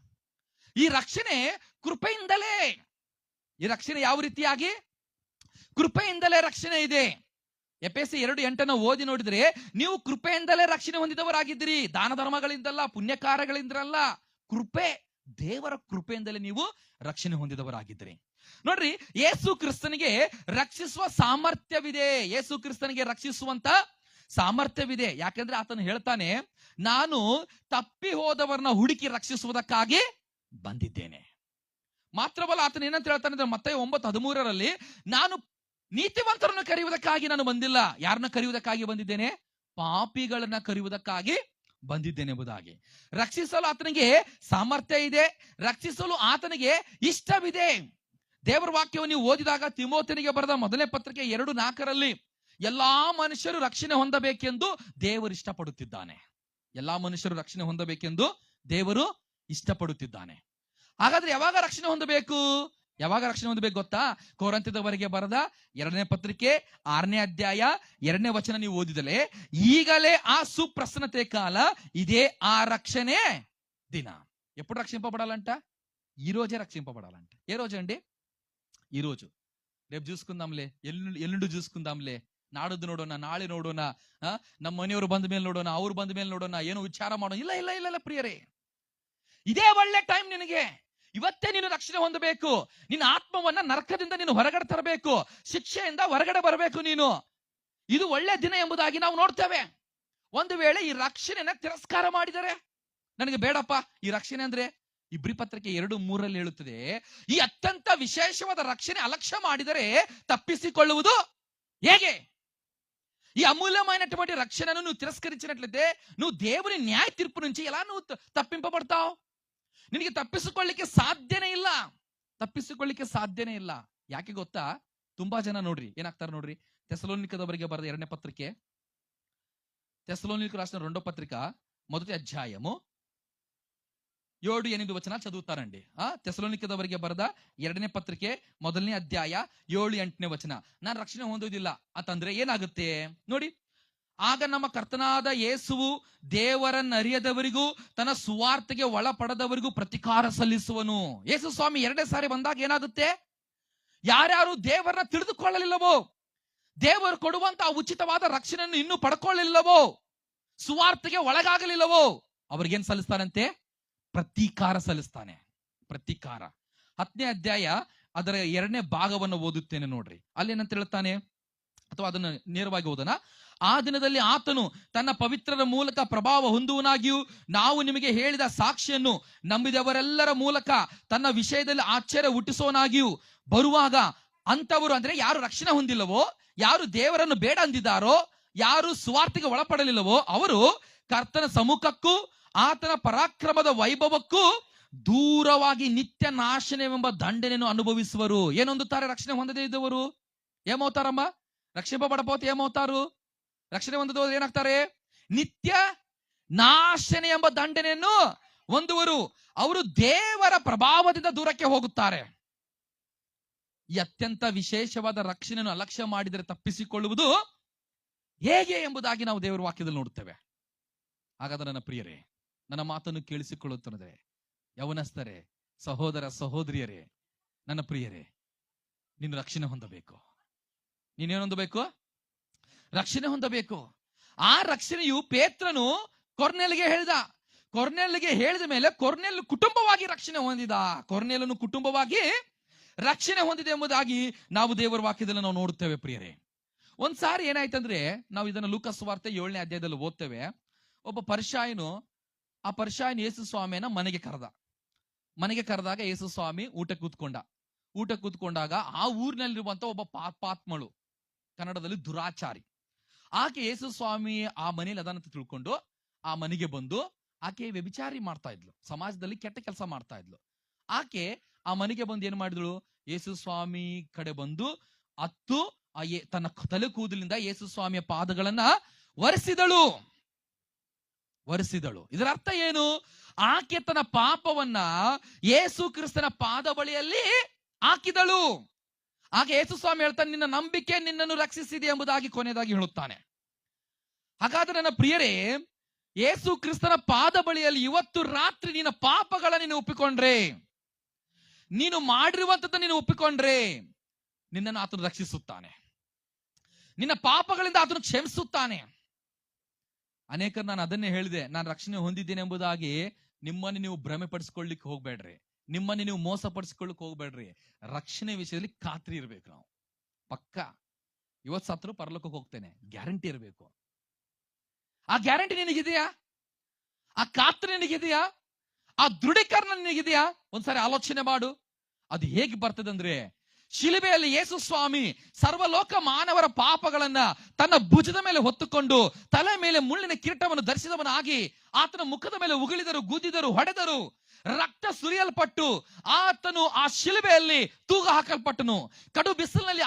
ఈ రక్షಣೆ ಕೃಪೆಯಿಂದಲೇ. ಈ ರಕ್ಷಣೆ ಯಾವ ರೀತಿಯಾಗಿ? ಕೃಪೆಯಿಂದಲೇ ರಕ್ಷಣೆ ಇದೆ. ಎಫೆಸ 2:8 ಓದಿ ನೋಡಿದ್ರೆ, ನೀವು ಕೃಪೆಯಿಂದಲೇ ರಕ್ಷಣೆ ಹೊಂದಿದವರಾಗಿದ್ದೀರಿ, ದಾನ ಧರ್ಮಗಳಿಂದಲ್ಲ, ಪುಣ್ಯಕಾರ್ಯಗಳಿಂದಲ್ಲ, ಕೃಪೆ, ದೇವರ ಕೃಪೆಯಿಂದಲೇ ನೀವು ರಕ್ಷಣೆ ಹೊಂದಿದವರಾಗಿದ್ದೀರಿ. ನೋಡ್ರಿ, ಯೇಸು ಕ್ರಿಸ್ತನಿಗೆ ರಕ್ಷಿಸುವ ಸಾಮರ್ಥ್ಯವಿದೆ. ಯೇಸು ಕ್ರಿಸ್ತನಿಗೆ ರಕ್ಷಿಸುವಂತ ಸಾಮರ್ಥ್ಯವಿದೆ. ಯಾಕೆಂದ್ರೆ ಆತನು ಹೇಳ್ತಾನೆ, ನಾನು ತಪ್ಪಿ ಹೋದವರನ್ನ ಹುಡುಕಿ ರಕ್ಷಿಸುವುದಕ್ಕಾಗಿ ಬಂದಿದ್ದೇನೆ. ಮಾತ್ರವಲ್ಲ, ಆತನ ಏನಂತ ಹೇಳ್ತಾನೆ ಅಂದ್ರೆ, ಮತ್ತಾಯ 9:13, ನಾನು ನೀತಿವಂತರನ್ನು ಕರೆಯುವುದಕ್ಕಾಗಿ ನಾನು ಬಂದಿಲ್ಲ. ಯಾರನ್ನ ಕರೆಯುವುದಕ್ಕಾಗಿ ಬಂದಿದ್ದೇನೆ? ಪಾಪಿಗಳನ್ನ ಕರೆಯುವುದಕ್ಕಾಗಿ ಬಂದಿದ್ದೇನೆ ಎಂಬುದಾಗಿ. ರಕ್ಷಿಸಲು ಆತನಿಗೆ ಸಾಮರ್ಥ್ಯ ಇದೆ, ರಕ್ಷಿಸಲು ಆತನಿಗೆ ಇಷ್ಟವಿದೆ. ದೇವರ ವಾಕ್ಯವನ್ನು ನೀವು ಓದಿದಾಗ, ತಿಮೋಥನಿಗೆ ಬರೆದ ಮೊದಲನೇ ಪತ್ರಿಕೆ 2:4, ಎಲ್ಲಾ ಮನುಷ್ಯರು ರಕ್ಷಣೆ ಹೊಂದಬೇಕೆಂದು ದೇವರು ಇಷ್ಟಪಡುತ್ತಿದ್ದಾನೆ. ಎಲ್ಲಾ ಮನುಷ್ಯರು ರಕ್ಷಣೆ ಹೊಂದಬೇಕೆಂದು ದೇವರು ಇಷ್ಟಪಡುತ್ತಿದ್ದಾನೆ. ಹಾಗಾದ್ರೆ ಯಾವಾಗ ರಕ್ಷಣೆ ಹೊಂದಬೇಕು? ಯಾವಾಗ ರಕ್ಷಣೆ ಹೊಂದಬೇಕು ಗೊತ್ತಾ? ಕೊರಿಂಥದವರಿಗೆ ಬರೆದ 2ನೇ ಪತ್ರಿಕೆ 6ನೇ ಅಧ್ಯಾಯ 2ನೇ ವಚನ ನೀವು ಓದಿದಲೆ, ಈಗಲೇ ఆ సుప్రసన్నతే కాల, ఇదే ఆ రక్షణే దిన. ఎప్పుడు రక్షింపబడాలంట? ఈ రోజే రక్షింపబడాలంట. ఏ రోజు అండి? ఈ రోజు. రేపు చూసుకుందాంలే, ఎల్లుండి చూసుకుందాంలే, ನಾಡದ್ದು ನೋಡೋಣ, ನಾಳೆ ನೋಡೋಣ, ನಮ್ಮ ಮನೆಯವರು ಬಂದ ಮೇಲೆ ನೋಡೋಣ, ಅವ್ರು ಬಂದ ಮೇಲೆ ನೋಡೋಣ, ಏನೋ ವಿಚಾರ ಮಾಡೋಣ. ಇಲ್ಲ ಇಲ್ಲ ಇಲ್ಲ ಇಲ್ಲ ಪ್ರಿಯರೇ, ಇದೇ ಒಳ್ಳೆ ಟೈಮ್ ನಿನಗೆ. ಇವತ್ತೇ ನೀನು ರಕ್ಷಣೆ ಹೊಂದಬೇಕು. ನಿನ್ನ ಆತ್ಮವನ್ನ ನರಕದಿಂದ ನೀನು ಹೊರಗಡೆ ತರಬೇಕು, ಶಿಕ್ಷೆಯಿಂದ ಹೊರಗಡೆ ಬರಬೇಕು ನೀನು. ಇದು ಒಳ್ಳೆ ದಿನ ಎಂಬುದಾಗಿ ನಾವು ನೋಡ್ತೇವೆ. ಒಂದು ವೇಳೆ ಈ ರಕ್ಷಣೆನ ತಿರಸ್ಕಾರ ಮಾಡಿದರೆ, ನನಗೆ ಬೇಡಪ್ಪ ಈ ರಕ್ಷಣೆ ಅಂದ್ರೆ, ಇಬ್ರಿ ಪತ್ರಿಕೆ 2:3 ಹೇಳುತ್ತದೆ, ಈ ಅತ್ಯಂತ ವಿಶೇಷವಾದ ರಕ್ಷಣೆ ಅಲಕ್ಷ್ಯ ಮಾಡಿದರೆ ತಪ್ಪಿಸಿಕೊಳ್ಳುವುದು ಹೇಗೆ? ఈ అమూల్యమైనటువంటి రక్షణను నువ్వు తిరస్కరించినట్లయితే నువ్వు దేవుని న్యాయ తీర్పు నుంచి ఎలా నువ్వు తప్పింపబడతావు? ನಿನಗೆ ತಪ್ಪಿಸಿಕೊಳ್ಳಿಕ್ಕೆ ಸಾಧ್ಯನೇ ಇಲ್ಲ, ತಪ್ಪಿಸಿಕೊಳ್ಳಿಕ್ಕೆ ಸಾಧ್ಯನೇ ಇಲ್ಲ. ಯಾಕೆ ಗೊತ್ತಾ? ತುಂಬಾ ಜನ ನೋಡ್ರಿ ಏನಾಗ್ತಾರೆ ನೋಡ್ರಿ, తెస్సలోనికదవరికి బరెద 2ನೇ పత్రిಕೆ, తెస్సలోనికలకు రాసిన 2వ పత్రిక 1వ అధ్యాయము 7-8 వచనాలు చదువుతారండి. తెస్సలోనికదవరికి ಬರೆದ 2ನೇ ಪತ್ರಿಕೆ 1ನೇ ಅಧ್ಯಾಯ 7-8ನೇ ವಚನ. ನಾನು ರಕ್ಷಣೆ ಹೊಂದುವುದಿಲ್ಲ ಅಂತಂದ್ರೆ ಏನಾಗುತ್ತೆ ನೋಡಿ. ಆಗ ನಮ್ಮ ಕರ್ತನಾದ ಯೇಸುವು ದೇವರನ್ನರಿಯದವರಿಗೂ ತನ್ನ ಸುವಾರ್ತೆಗೆ ಒಳಪಡದವರಿಗೂ ಪ್ರತಿಕಾರ ಸಲ್ಲಿಸುವನು. ಯೇಸು ಸ್ವಾಮಿ 2ನೇ ಸಾರಿ ಬಂದಾಗ ಏನಾಗುತ್ತೆ? ಯಾರ್ಯಾರು ದೇವರನ್ನ ತಿಳಿದುಕೊಳ್ಳಲಿಲ್ಲವೋ, ದೇವರು ಕೊಡುವಂತಹ ಉಚಿತವಾದ ರಕ್ಷಣೆಯನ್ನು ಇನ್ನೂ ಪಡ್ಕೊಳ್ಳಿಲ್ಲವೋ, ಸುವಾರ್ತೆಗೆ ಒಳಗಾಗಲಿಲ್ಲವೋ, ಅವ್ರಿಗೇನ್ ಸಲ್ಲಿಸ್ತಾರಂತೆ? ಪ್ರತೀಕಾರ ಸಲ್ಲಿಸ್ತಾನೆ. ಪ್ರತೀಕಾರ. 10ನೇ ಅಧ್ಯಾಯ ಅದರ 2ನೇ ಭಾಗವನ್ನು ಓದುತ್ತೇನೆ ನೋಡ್ರಿ. ಅಲ್ಲೇನಂತ ಹೇಳ್ತಾನೆ, ಅಥವಾ ಅದನ್ನು ನೇರವಾಗಿ ಓದೋಣ. ಆ ದಿನದಲ್ಲಿ ಆತನು ತನ್ನ ಪವಿತ್ರರ ಮೂಲಕ ಪ್ರಭಾವ ಹೊಂದುವನಾಗಿಯೂ ನಾವು ನಿಮಗೆ ಹೇಳಿದ ಸಾಕ್ಷಿಯನ್ನು ನಂಬಿದವರೆಲ್ಲರ ಮೂಲಕ ತನ್ನ ವಿಷಯದಲ್ಲಿ ಆಶ್ಚರ್ಯ ಹುಟ್ಟಿಸೋನಾಗಿಯೂ ಬರುವಾಗ ಅಂತವರು, ಅಂದ್ರೆ ಯಾರು ರಕ್ಷಣೆ ಹೊಂದಿಲ್ಲವೋ, ಯಾರು ದೇವರನ್ನು ಬೇಡ ಅಂದಿದ್ದಾರೋ, ಯಾರು ಸುವಾರ್ತೆಗೆ ಒಳಪಡಲಿಲ್ಲವೋ ಅವರು ಕರ್ತನ ಸಮ್ಮುಖಕ್ಕೂ ಆತನ ಪರಾಕ್ರಮದ ವೈಭವಕ್ಕೂ ದೂರವಾಗಿ ನಿತ್ಯ ನಾಶನವೆಂಬ ದಂಡನೆಯನ್ನು ಅನುಭವಿಸುವರು. ಏನೊಂದುತ್ತಾರೆ? ರಕ್ಷಣೆ ಹೊಂದದೇ ಇದ್ದವರು ಏಮవుతారಮ್ಮ? ರಕ್ಷಿಸಲ್ಪಡಬಹುದು ಏಮవుతారు? ರಕ್ಷಣೆ ಹೊಂದದವರು ಏನಾಗ್ತಾರೆ? ನಿತ್ಯ ನಾಶನೆ ಎಂಬ ದಂಡನೆಯನ್ನು ಹೊಂದುವರು. ಅವರು ದೇವರ ಪ್ರಭಾವದಿಂದ ದೂರಕ್ಕೆ ಹೋಗುತ್ತಾರೆ. ಈ ಅತ್ಯಂತ ವಿಶೇಷವಾದ ರಕ್ಷಣೆಯನ್ನು ಅಲಕ್ಷ್ಯ ಮಾಡಿದರೆ ತಪ್ಪಿಸಿಕೊಳ್ಳುವುದು ಹೇಗೆ ಎಂಬುದಾಗಿ ನಾವು ದೇವರ ವಾಕ್ಯದಲ್ಲಿ ನೋಡುತ್ತೇವೆ. ಹಾಗಾದ್ರೆ ನನ್ನ ಪ್ರಿಯರೇ, ನನ್ನ ಮಾತನ್ನು ಕೇಳಿಸಿಕೊಳ್ಳುತ್ತದೆ ಯವನಸ್ಥರೇ, ಸಹೋದರ ಸಹೋದರಿಯರೇ, ನನ್ನ ಪ್ರಿಯರೇ, ನೀನು ರಕ್ಷಣೆ ಹೊಂದಬೇಕು. ನೀನೇನು ಹೊಂದಬೇಕು? ರಕ್ಷಣೆ ಹೊಂದಬೇಕು. ಆ ರಕ್ಷಣೆಯು ಪೇತ್ರನು ಕೊರ್ನೆಲ್ಗೆ ಹೇಳಿದ. ಕೊರ್ನೆಲ್ಗೆ ಹೇಳಿದ ಮೇಲೆ ಕೊರ್ನೆಲ್ ಕುಟುಂಬವಾಗಿ ರಕ್ಷಣೆ ಹೊಂದಿದ. ಕೊರ್ನೆಲನು ಕುಟುಂಬವಾಗಿ ರಕ್ಷಣೆ ಹೊಂದಿದೆ ಎಂಬುದಾಗಿ ನಾವು ದೇವರ ವಾಕ್ಯದಲ್ಲಿ ನಾವು ನೋಡುತ್ತೇವೆ. ಪ್ರಿಯರೇ, ಒಂದ್ಸಾರಿ ಏನಾಯ್ತಂದ್ರೆ, ನಾವು ಇದನ್ನು ಲೂಕ ಸುವಾರ್ತೆ 7ನೇ ಅಧ್ಯಾಯದಲ್ಲಿ ಓದ್ತೇವೆ. ಒಬ್ಬ ಪರಿಶಾಯನು, ಆ ಪರಿಶಾಯನ ಯೇಸು ಸ್ವಾಮಿಯನ್ನ ಮನೆಗೆ ಕರೆದಾಗ ಯೇಸು ಸ್ವಾಮಿ ಊಟ ಕೂತ್ಕೊಂಡಾಗ ಆ ಊರಿನಲ್ಲಿರುವಂತ ಒಬ್ಬ ಪಾಪಾತ್ಮಳು, ಕನ್ನಡದಲ್ಲಿ ದುರಾಚಾರಿ, ಆಕೆ ಯೇಸು ಸ್ವಾಮಿ ಆ ಮನೇಲಿ ಅದನ್ನ ತಿಳ್ಕೊಂಡು ಆ ಮನೆಗೆ ಬಂದು ಆಕೆ ವ್ಯಭಿಚಾರಿ ಮಾಡ್ತಾ ಇದ್ಲು, ಸಮಾಜದಲ್ಲಿ ಕೆಟ್ಟ ಕೆಲಸ ಮಾಡ್ತಾ ಇದ್ಲು. ಆಕೆ ಆ ಮನೆಗೆ ಬಂದು ಏನ್ ಮಾಡಿದಳು? ಯೇಸು ಸ್ವಾಮಿ ಕಡೆ ಬಂದು ತನ್ನ ತಲೆ ಕೂದಲಿಂದ ಯೇಸು ಸ್ವಾಮಿಯ ಪಾದಗಳನ್ನ ಒರೆಸಿದಳು. ಇದರ ಅರ್ಥ ಏನು? ಆಕೆ ತನ್ನ ಪಾಪವನ್ನ ಯೇಸು ಕ್ರಿಸ್ತನ ಪಾದ ಬಳಿಯಲ್ಲಿ ಹಾಕಿದಳು. ಆಗ ಯೇಸು ಸ್ವಾಮಿ ಹೇಳ್ತಾನೆ, ನಿನ್ನ ನಂಬಿಕೆ ನಿನ್ನನ್ನು ರಕ್ಷಿಸಿದೆ ಎಂಬುದಾಗಿ ಕೊನೆಯದಾಗಿ ಹೇಳುತ್ತಾನೆ. ಹಾಗಾದ್ರೆ ನನ್ನ ಪ್ರಿಯರೇ, ಯೇಸು ಕ್ರಿಸ್ತನ ಪಾದ ಬಳಿಯಲ್ಲಿ ಇವತ್ತು ರಾತ್ರಿ ನಿನ್ನ ಪಾಪಗಳನ್ನ ನೀನು ಒಪ್ಪಿಕೊಂಡ್ರೆ, ನೀನು ಮಾಡಿರುವಂತದ್ದು ನೀನು ಒಪ್ಪಿಕೊಂಡ್ರೆ, ನಿನ್ನನ್ನು ಆತನು ರಕ್ಷಿಸುತ್ತಾನೆ. ನಿನ್ನ ಪಾಪಗಳಿಂದ ಆತನು ಕ್ಷಮಿಸುತ್ತಾನೆ. ಅನೇಕರು ನಾನು ಅದನ್ನೇ ಹೇಳಿದೆ, ನಾನು ರಕ್ಷಣೆ ಹೊಂದಿದ್ದೇನೆ ಎಂಬುದಾಗಿ ನಿಮ್ಮನ್ನು ನೀವು ಭ್ರಮೆ ಪಡಿಸ್ಕೊಳ್ಳಿಕ್ಕೆ ಹೋಗ್ಬೇಡ್ರಿ, ನಿಮ್ಮನ್ನು ನೀವು ಮೋಸ ಪಡಿಸ್ಕೊಳ್ಳಿಕ್ ಹೋಗ್ಬೇಡ್ರಿ. ರಕ್ಷಣೆ ವಿಷಯದಲ್ಲಿ ಖಾತ್ರಿ ಇರ್ಬೇಕು. ನಾವು ಪಕ್ಕ ಇವತ್ತು ಸತ್ರು ಪರಲೋಕಕ್ಕೆ ಹೋಗ್ತೇನೆ ಗ್ಯಾರಂಟಿ ಇರಬೇಕು. ಆ ಗ್ಯಾರಂಟಿ ನಿನಗಿದೆಯಾ? ಆ ಖಾತ್ರಿ ನಿನಗಿದೆಯಾ? ಆ ದೃಢೀಕರಣ ನಿನಗಿದೆಯಾ? ಒಂದ್ಸಾರಿ ಆಲೋಚನೆ ಮಾಡು. ಅದು ಹೇಗೆ ಬರ್ತದಂದ್ರೆ, ಶಿಲುಬೆಯಲ್ಲಿ ಯೇಸು ಸ್ವಾಮಿ ಸರ್ವಲೋಕ ಮಾನವರ ಪಾಪಗಳನ್ನ ತನ್ನ ಭುಜದ ಮೇಲೆ ಹೊತ್ತುಕೊಂಡು ತಲೆ ಮೇಲೆ ಮುಳ್ಳಿನ ಕಿರೀಟವನ್ನು ಧರಿಸಿದವನಾಗಿ ಆತನ ಮುಖದ ಮೇಲೆ ಉಗುಳಿದರು, ಗುದ್ದಿದರು, ಹೊಡೆದರು, ರಕ್ತ ಸುರಿಯಲ್ಪಟ್ಟು ಆತನು ಆ ಶಿಲುಬೆಯಲ್ಲಿ ತೂಗ ಹಾಕಲ್ಪಟ್ಟನು. ಕಡು ಬಿಸಿಲಿನಲ್ಲಿ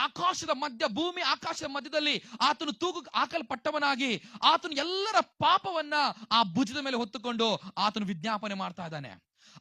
ಭೂಮಿ ಆಕಾಶದ ಮಧ್ಯದಲ್ಲಿ ಆತನು ತೂಗು ಹಾಕಲ್ಪಟ್ಟವನಾಗಿ ಆತನು ಎಲ್ಲರ ಪಾಪವನ್ನ ಆ ಭುಜದ ಮೇಲೆ ಹೊತ್ತುಕೊಂಡು ಆತನು ವಿಜ್ಞಾಪನೆ ಮಾಡ್ತಾ ಇದ್ದಾನೆ.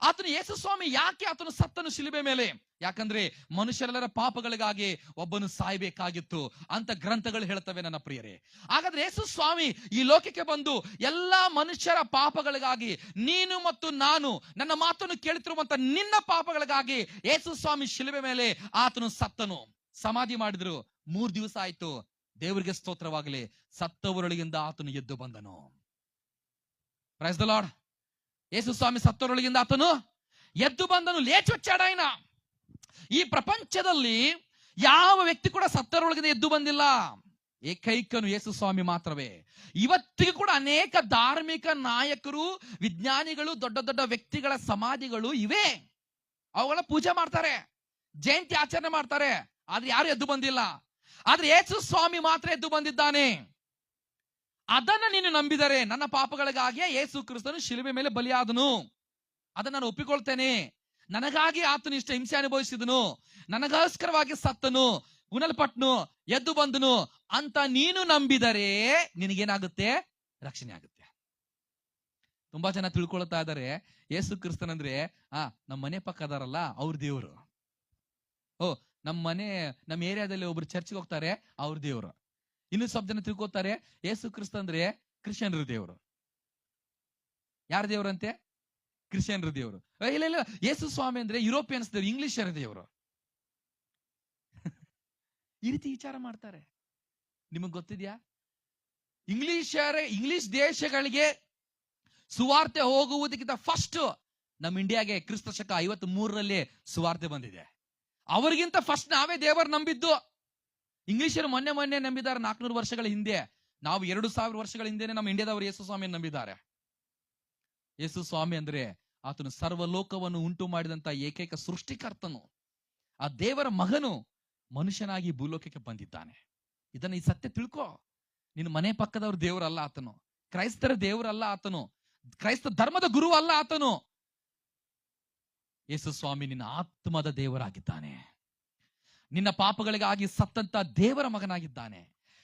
ಆತನು ಯೇಸು ಸ್ವಾಮಿ ಯಾಕೆ ಆತನು ಸತ್ತನು ಶಿಲುಬೆ ಮೇಲೆ? ಯಾಕಂದ್ರೆ ಮನುಷ್ಯರೆಲ್ಲರ ಪಾಪಗಳಿಗಾಗಿ ಒಬ್ಬನು ಸಾಯ್ಬೇಕಾಗಿತ್ತು ಅಂತ ಗ್ರಂಥಗಳು ಹೇಳ್ತವೆ ನನ್ನ ಪ್ರಿಯರೇ. ಹಾಗಾದ್ರೆ ಯೇಸು ಸ್ವಾಮಿ ಈ ಲೋಕಕ್ಕೆ ಬಂದು ಎಲ್ಲಾ ಮನುಷ್ಯರ ಪಾಪಗಳಿಗಾಗಿ, ನೀನು ಮತ್ತು ನಾನು ನನ್ನ ಮಾತನ್ನು ಕೇಳುತ್ತಿರುವಂತ ನಿನ್ನ ಪಾಪಗಳಿಗಾಗಿ ಯೇಸು ಸ್ವಾಮಿ ಶಿಲುಬೆ ಮೇಲೆ ಆತನು ಸತ್ತನು. ಸಮಾಧಿ ಮಾಡಿದ್ರು, 3 ದಿವಸ ಆಯ್ತು. ದೇವರಿಗೆ ಸ್ತೋತ್ರವಾಗಲಿ, ಸತ್ತವರೊಳಗಿಂದ ಆತನು ಎದ್ದು ಬಂದನು. Praise the Lord. ಯೇಸು ಸ್ವಾಮಿ ಸತ್ತವರೊಳಗಿಂದ ಆತನು ఎద్దు ಬಂದನು లేచి వచ్చాడు ఆయన. ಈ ಪ್ರಪಂಚದಲ್ಲಿ ಯಾವ ವ್ಯಕ್ತಿ ಕೂಡ ಸತ್ತರೊಳಗಿದೆ ಎದ್ದು ಬಂದಿಲ್ಲ, ಏಕೈಕನು ಯೇಸು ಸ್ವಾಮಿ ಮಾತ್ರವೇ. ಇವತ್ತಿಗೂ ಕೂಡ ಅನೇಕ ಧಾರ್ಮಿಕ ನಾಯಕರು, ವಿಜ್ಞಾನಿಗಳು, ದೊಡ್ಡ ದೊಡ್ಡ ವ್ಯಕ್ತಿಗಳ ಸಮಾಧಿಗಳು ಇವೆ. ಅವುಗಳ ಪೂಜೆ ಮಾಡ್ತಾರೆ, ಜಯಂತಿ ಆಚರಣೆ ಮಾಡ್ತಾರೆ, ಆದ್ರೆ ಯಾರು ಎದ್ದು ಬಂದಿಲ್ಲ. ಆದ್ರೆ ಯೇಸು ಸ್ವಾಮಿ ಮಾತ್ರ ಎದ್ದು ಬಂದಿದ್ದಾನೆ. ಅದನ್ನ ನೀನು ನಂಬಿದರೆ, ನನ್ನ ಪಾಪಗಳಿಗಾಗಿ ಯೇಸು ಕ್ರಿಸ್ತನು ಶಿಲುಬೆ ಮೇಲೆ ಬಲಿಯಾದನು, ಅದನ್ನ ನಾನು ಒಪ್ಪಿಕೊಳ್ತೇನೆ. ನನಗಾಗಿ ಆತನು ಇಷ್ಟ ಹಿಂಸೆ ಅನುಭವಿಸಿದನು, ನನಗೋಸ್ಕರವಾಗಿ ಸತ್ತನು, ಉಣಲ್ಪಟ್ನು, ಎದ್ದು ಬಂದನು ಅಂತ ನೀನು ನಂಬಿದರೆ ನಿನಗೇನಾಗುತ್ತೆ? ರಕ್ಷಣೆ ಆಗುತ್ತೆ. ತುಂಬಾ ಜನ ತಿಳ್ಕೊಳ್ತಾ ಇದ್ದಾರೆ ಯೇಸು ಕ್ರಿಸ್ತನಂದ್ರೆ ನಮ್ಮ ಮನೆ ಪಕ್ಕ ಅದಾರಲ್ಲ ಅವ್ರ ದೇವರು. ನಮ್ಮ ಏರಿಯಾದಲ್ಲಿ ಒಬ್ರು ಚರ್ಚ್ಗೆ ಹೋಗ್ತಾರೆ, ಅವ್ರ ದೇವರು. ಇನ್ನು ಸ್ವಲ್ಪ ಜನ ತಿಳ್ಕೊತಾರೆ ಯೇಸು ಕ್ರಿಸ್ತ ಅಂದ್ರೆ ಕ್ರಿಶ್ಚಿಯನ್ರ ದೇವರು. ಯಾರ ದೇವ್ರಂತೆ? ಕ್ರಿಶ್ಚಿಯನ್ರ ದೇವರು. ಇಲ್ಲ, ಯೇಸು ಸ್ವಾಮಿ ಅಂದ್ರೆ ಯುರೋಪಿಯನ್ಸ್ ದೇವರು, ಇಂಗ್ಲಿಷರ ದೇವರು. ಈ ರೀತಿ ವಿಚಾರ ಮಾಡ್ತಾರೆ. ನಿಮಗ್ ಗೊತ್ತಿದ್ಯಾ? ಇಂಗ್ಲಿಷ್ ದೇಶಗಳಿಗೆ ಸುವಾರ್ತೆ ಹೋಗುವುದಕ್ಕಿಂತ ಫಸ್ಟ್ ನಮ್ಮ ಇಂಡಿಯಾಗೆ ಕ್ರಿಸ್ತ ಶಕ 53ರಲ್ಲಿ ಸುವಾರ್ತೆ ಬಂದಿದೆ. ಅವರಿಗಿಂತ ಫಸ್ಟ್ ನಾವೇ ದೇವರು ನಂಬಿದ್ದು. ಇಂಗ್ಲಿಷರು ಮೊನ್ನೆ ನಂಬಿದ್ದಾರೆ 400 ವರ್ಷಗಳ ಹಿಂದೆ. ನಾವು 2000 ವರ್ಷಗಳ ಹಿಂದೆನೆ ನಮ್ಮ ಇಂಡಿಯಾದವರು ಯೇಸು ಸ್ವಾಮಿಯನ್ನು ನಂಬಿದ್ದಾರೆ. ಯೇಸು ಸ್ವಾಮಿ ಅಂದ್ರೆ ಆತನು ಸರ್ವಲೋಕವನ್ನು ಉಂಟು ಮಾಡಿದಂತ ಏಕೈಕ ಸೃಷ್ಟಿಕರ್ತನು, ಆ ದೇವರ ಮಗನು ಮನುಷ್ಯನಾಗಿ ಭೂಲೋಕಕ್ಕೆ ಬಂದಿದ್ದಾನೆ. ಇದನ್ನ ಈ ಸತ್ಯ ತಿಳ್ಕೊ. ನಿನ್ನ ಮನೆ ಪಕ್ಕದವ್ರ ದೇವರಲ್ಲ ಆತನು, ಕ್ರೈಸ್ತರ ದೇವರಲ್ಲ ಆತನು, ಕ್ರೈಸ್ತ ಧರ್ಮದ ಗುರು ಅಲ್ಲ ಆತನು. ಯೇಸು ಸ್ವಾಮಿ ನಿನ್ನ ಆತ್ಮದ ದೇವರಾಗಿದ್ದಾನೆ, ನಿನ್ನ ಪಾಪಗಳಿಗಾಗಿ ಸತ್ತಂತ ದೇವರ ಮಗನಾಗಿದ್ದಾನೆ.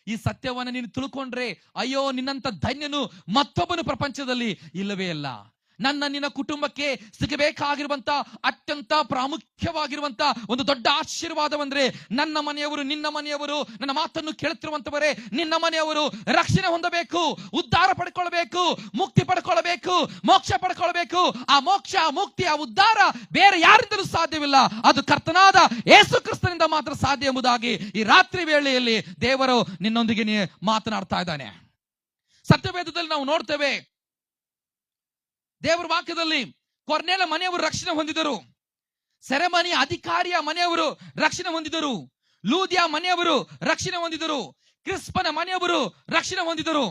ಈ ಸತ್ಯವನ್ನು ನೀನು ತಿಳ್ಕೊಂಡ್ರೆ ಅಯ್ಯೋ ನಿನ್ನಂತ ಧನ್ಯನು ಮತ್ತೊಬ್ಬನು ಪ್ರಪಂಚದಲ್ಲಿ ಇಲ್ಲವೇ ಇಲ್ಲ. ನಿನ್ನ ಕುಟುಂಬಕ್ಕೆ ಸಿಗಬೇಕಾಗಿರುವಂತ ಅತ್ಯಂತ ಪ್ರಾಮುಖ್ಯವಾಗಿರುವಂತ ಒಂದು ದೊಡ್ಡ ಆಶೀರ್ವಾದವಂದ್ರೆ ನನ್ನ ಮನೆಯವರು, ನಿನ್ನ ಮನೆಯವರು, ನನ್ನ ಮಾತನ್ನು ಕೇಳುತ್ತಿರುವಂತವರೇ, ನಿನ್ನ ಮನೆಯವರು ರಕ್ಷಣೆ ಹೊಂದಬೇಕು, ಉದ್ಧಾರ ಪಡ್ಕೊಳ್ಬೇಕು, ಮುಕ್ತಿ ಪಡ್ಕೊಳ್ಬೇಕು, ಮೋಕ್ಷ ಪಡ್ಕೊಳ್ಬೇಕು. ಆ ಮೋಕ್ಷ, ಮುಕ್ತಿ, ಆ ಉದ್ಧಾರ ಬೇರೆ ಯಾರಿಂದಲೂ ಸಾಧ್ಯವಿಲ್ಲ, ಅದು ಕರ್ತನಾದ ಯೇಸು ಕ್ರಿಸ್ತನಿಂದ ಮಾತ್ರ ಸಾಧ್ಯ ಎಂಬುದಾಗಿ ಈ ರಾತ್ರಿ ವೇಳೆಯಲ್ಲಿ ದೇವರು ನಿನ್ನೊಂದಿಗೆ ಮಾತನಾಡ್ತಾ ಇದ್ದಾನೆ. ಸತ್ಯವೇದದಲ್ಲಿ ನಾವು ನೋಡ್ತೇವೆ, ದೇವರ ವಾಕ್ಯದಲ್ಲಿ ಕೊರ್ನೇಲ ಮನೆಯವರು ರಕ್ಷಣೆ ಹೊಂದಿದರು, ಸೆರೆಮನಿ ಅಧಿಕಾರಿಯ ಮನೆಯವರು ರಕ್ಷಣೆ ಹೊಂದಿದರು, ಲೂದಿಯ ಮನೆಯವರು ರಕ್ಷಣೆ ಹೊಂದಿದರು, ಕ್ರಿಸ್ಪನ ಮನೆಯವರು ರಕ್ಷಣೆ ಹೊಂದಿದರು.